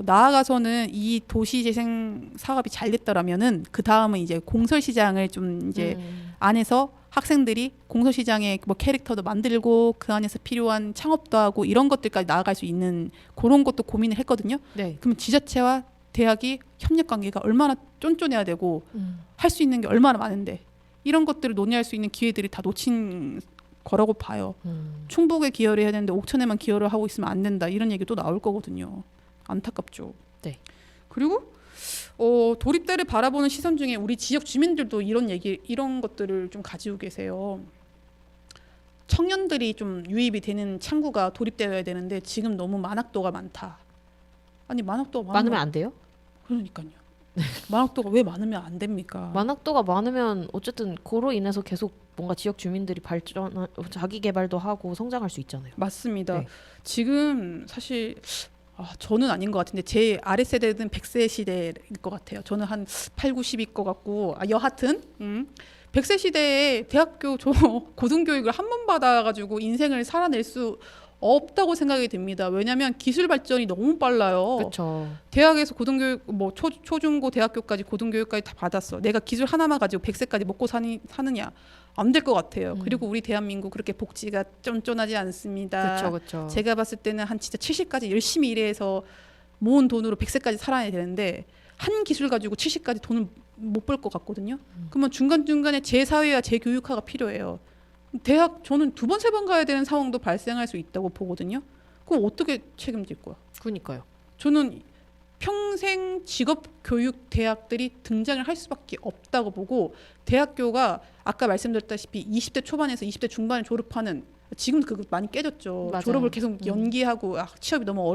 나아가서는 이 도시재생 사업이 잘 됐더라면은 그 다음은 이제 공설시장을 좀 이제 안에서 학생들이 공설시장의 뭐 캐릭터도 만들고 그 안에서 필요한 창업도 하고 이런 것들까지 나아갈 수 있는 그런 것도 고민을 했거든요. 네. 그럼 지자체와 대학이 협력 관계가 얼마나 쫀쫀해야 되고 할 수 있는 게 얼마나 많은데 이런 것들을 논의할 수 있는 기회들이 다 놓친 거라고 봐요. 충북에 기여를 해야 되는데 옥천에만 기여를 하고 있으면 안 된다, 이런 얘기 또 나올 거거든요. 안타깝죠. 네. 그리고 도립대를 바라보는 시선 중에 우리 지역 주민들도 이런 것들을 좀 가지고 계세요. 청년들이 좀 유입이 되는 창구가 도립대여야 되는데 지금 너무 만학도가 많다. 아니 만학도가 많으면 안 돼요? 그러니까요. 만학도가 왜 많으면 안 됩니까? 만학도가 많으면 어쨌든 그로 인해서 계속 뭔가 지역 주민들이 자기 개발도 하고 성장할 수 있잖아요. 맞습니다. 네. 지금 사실 저는 아닌 것 같은데 제 아래 세대는 100세 시대일 것 같아요. 저는 한 8, 90일 것 같고 여하튼 100세 시대에 대학교 고등교육을 한 번 받아가지고 인생을 살아낼 수 없다고 생각이 듭니다. 왜냐하면 기술 발전이 너무 빨라요. 그렇죠. 대학에서 고등교육 뭐 초중고 대학교까지 고등교육까지 다 받았어. 내가 기술 하나만 가지고 100세까지 먹고 사느냐? 안 될 것 같아요. 그리고 우리 대한민국 그렇게 복지가 쫀쫀하지 않습니다. 그렇죠, 그렇죠. 제가 봤을 때는 한 진짜 70까지 열심히 일해서 모은 돈으로 100세까지 살아야 되는데 한 기술 가지고 70까지 돈을 못 벌 것 같거든요. 그러면 중간중간에 재사회와 재교육화가 필요해요. 대학 저는 2번, 3번 가야 되는 상황도 발생할 수 있다고 보거든요. 그럼 어떻게 책임질 거야? 그러니까요. 저는 평생 직업 교육 대학들이 등장을 할 수밖에 없다고 보고, 대학교가 아까 말씀드렸다시피 20대 초반에서 20대 중반에 졸업하는, 지금 그거 많이 깨졌죠. 맞아요. 졸업을 계속 연기하고 취업이 너무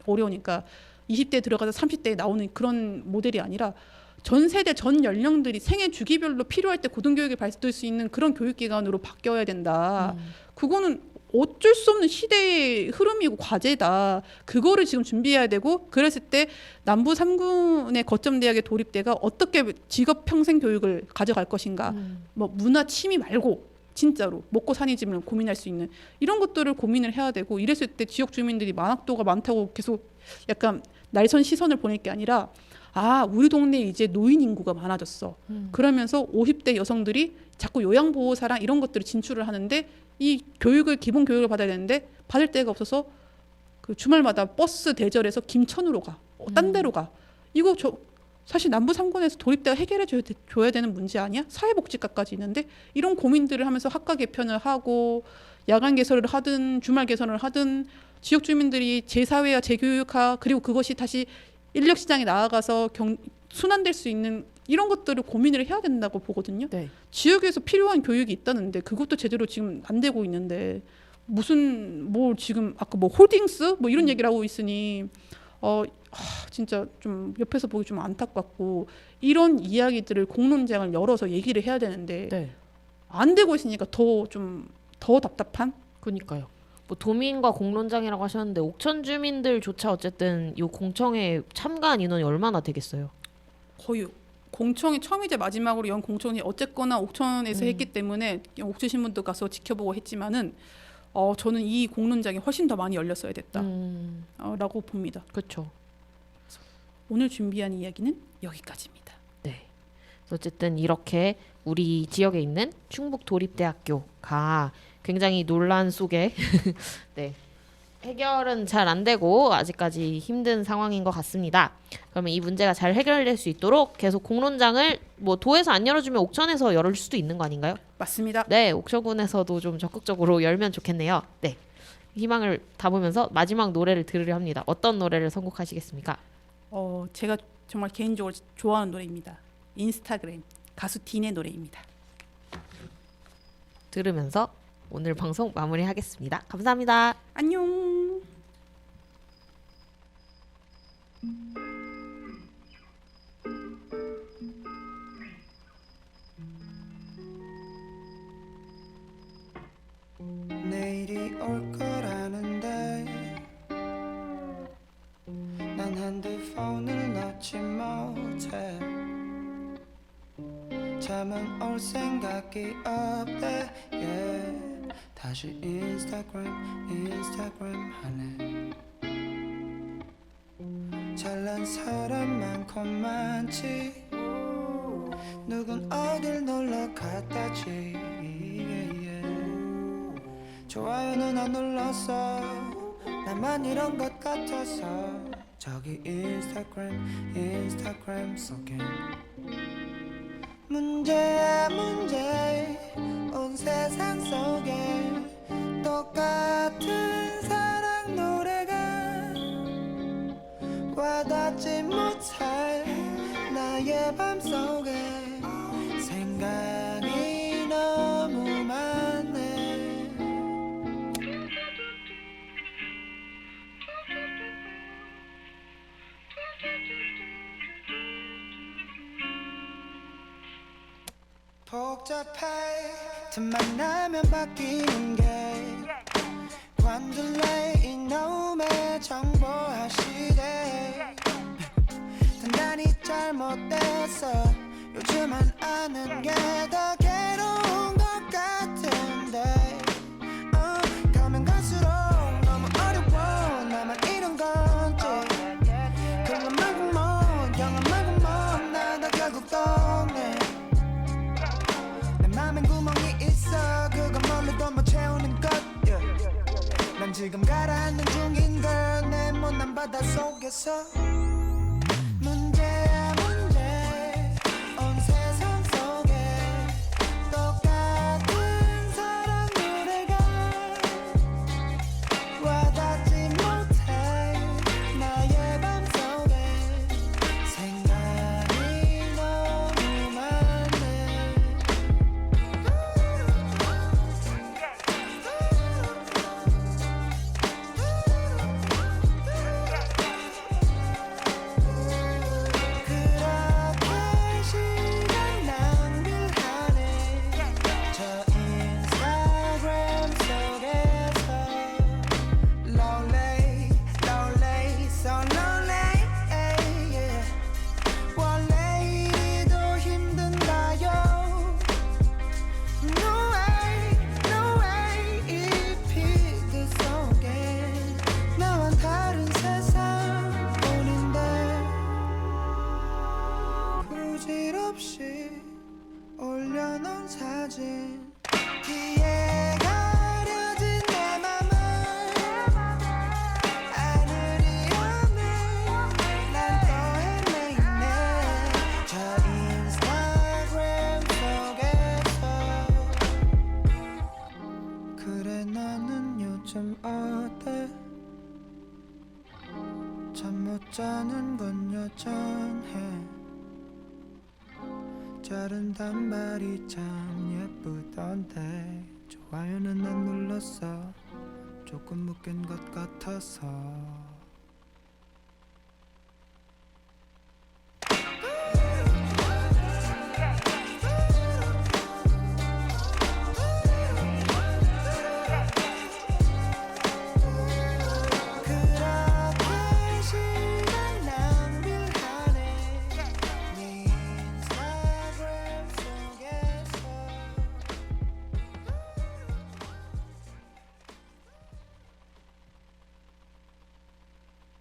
어려우니까 20대에 들어가서 30대에 나오는 그런 모델이 아니라 전 세대 전 연령들이 생애 주기별로 필요할 때 고등교육을 받을 수 있는 그런 교육기관으로 바뀌어야 된다. 그거는 어쩔 수 없는 시대의 흐름이고 과제다. 그거를 지금 준비해야 되고, 그랬을 때 남부 3군의 거점 대학의 도립대가 어떻게 직업 평생 교육을 가져갈 것인가. 뭐 문화 취미 말고 진짜로 먹고 사니즘을 고민할 수 있는 이런 것들을 고민을 해야 되고, 이랬을 때 지역 주민들이 만학도가 많다고 계속 약간 날선 시선을 보낼 게 아니라, 우리 동네에 이제 노인 인구가 많아졌어. 그러면서 50대 여성들이 자꾸 요양보호사랑 이런 것들을 진출을 하는데, 이 기본 교육을 받아야 되는데 받을 데가 없어서 그 주말마다 버스 대절해서 김천으로 가, 딴 데로 가. 이거 사실 남부 3군에서 도립대가 해결해 줘야 되는 문제 아니야? 사회복지과까지 있는데 이런 고민들을 하면서 학과 개편을 하고 야간 개설을 하든 주말 개설을 하든 지역 주민들이 재사회화, 재교육화 그리고 그것이 다시 인력 시장에 나아가서 순환될 수 있는 이런 것들을 고민을 해야 된다고 보거든요. 네. 지역에서 필요한 교육이 있다는데 그것도 제대로 지금 안 되고 있는데 무슨 뭐 지금 아까 뭐 홀딩스 뭐 이런 얘기를 하고 있으니 진짜 좀 옆에서 보기 좀 안타깝고 이런 이야기들을 공론장을 열어서 얘기를 해야 되는데 네. 안 되고 있으니까 더 답답한. 그니까요. 뭐 도민과 공론장이라고 하셨는데 옥천 주민들조차 어쨌든 이 공청회 참가한 인원이 얼마나 되겠어요? 거의 공청이 처음이자 마지막으로 연 공청이 어쨌거나 옥천에서 했기 때문에 옥천 신문도 가서 지켜보고 했지만은 저는 이 공론장이 훨씬 더 많이 열렸어야 됐다 라고 봅니다. 그렇죠. 오늘 준비한 이야기는 여기까지입니다. 네. 어쨌든 이렇게 우리 지역에 있는 충북도립대학교가 굉장히 논란 속에 네. 해결은 잘 안 되고 아직까지 힘든 상황인 것 같습니다. 그러면 이 문제가 잘 해결될 수 있도록 계속 공론장을 뭐 도에서 안 열어주면 옥천에서 열을 수도 있는 거 아닌가요? 맞습니다. 네, 옥천군에서도 좀 적극적으로 열면 좋겠네요. 네, 희망을 담으면서 마지막 노래를 들으려 합니다. 어떤 노래를 선곡하시겠습니까? 제가 정말 개인적으로 좋아하는 노래입니다. 인스타그램 가수 딘의 노래입니다. 들으면서 오늘 방송 마무리하겠습니다. 감사합니다. 안녕. 내일이 올 거라는데 난 핸드폰을 놓지 못해 잠은 올 생각이 없대 yeah. 다시 인스타그램 하네 잘난 사람 많고 많지 누군 어딜 놀러 갔다지 좋아요는 안 눌렀어 나만 이런 것 같아서 저기 인스타그램 속엔 문제야 문제 온 세상 속에 똑같은 사랑 노래가 와닿지 못할 나의 밤속에 생각이 너무 많네 복잡해 틈만 나면 바뀌는 게 관둘래 이놈의 정보화 시대 단단히 잘못됐어 요즘은 아는 게 더 괴로운 것 같은데 가면 갈수록 너무 어려워 나만 이런 건지 그런 말고 뭐 영화 말고 뭐 나도 결국 동네 맘엔 구멍이 있어 그건 뭘로도 못 채우는 것 난 지금 가라앉는 중인 걸 내 못난 바다 속에서 문제야 문제 온 세상 속에 똑같은 사랑 노래가 와닿지 못해 나의 밤속에 생각이 너무 많네 잠 못 자는 건 여전해. 자른 단발이 참 예쁘던데 좋아요는 안 눌렀어. 조금 묶인 것 같아서.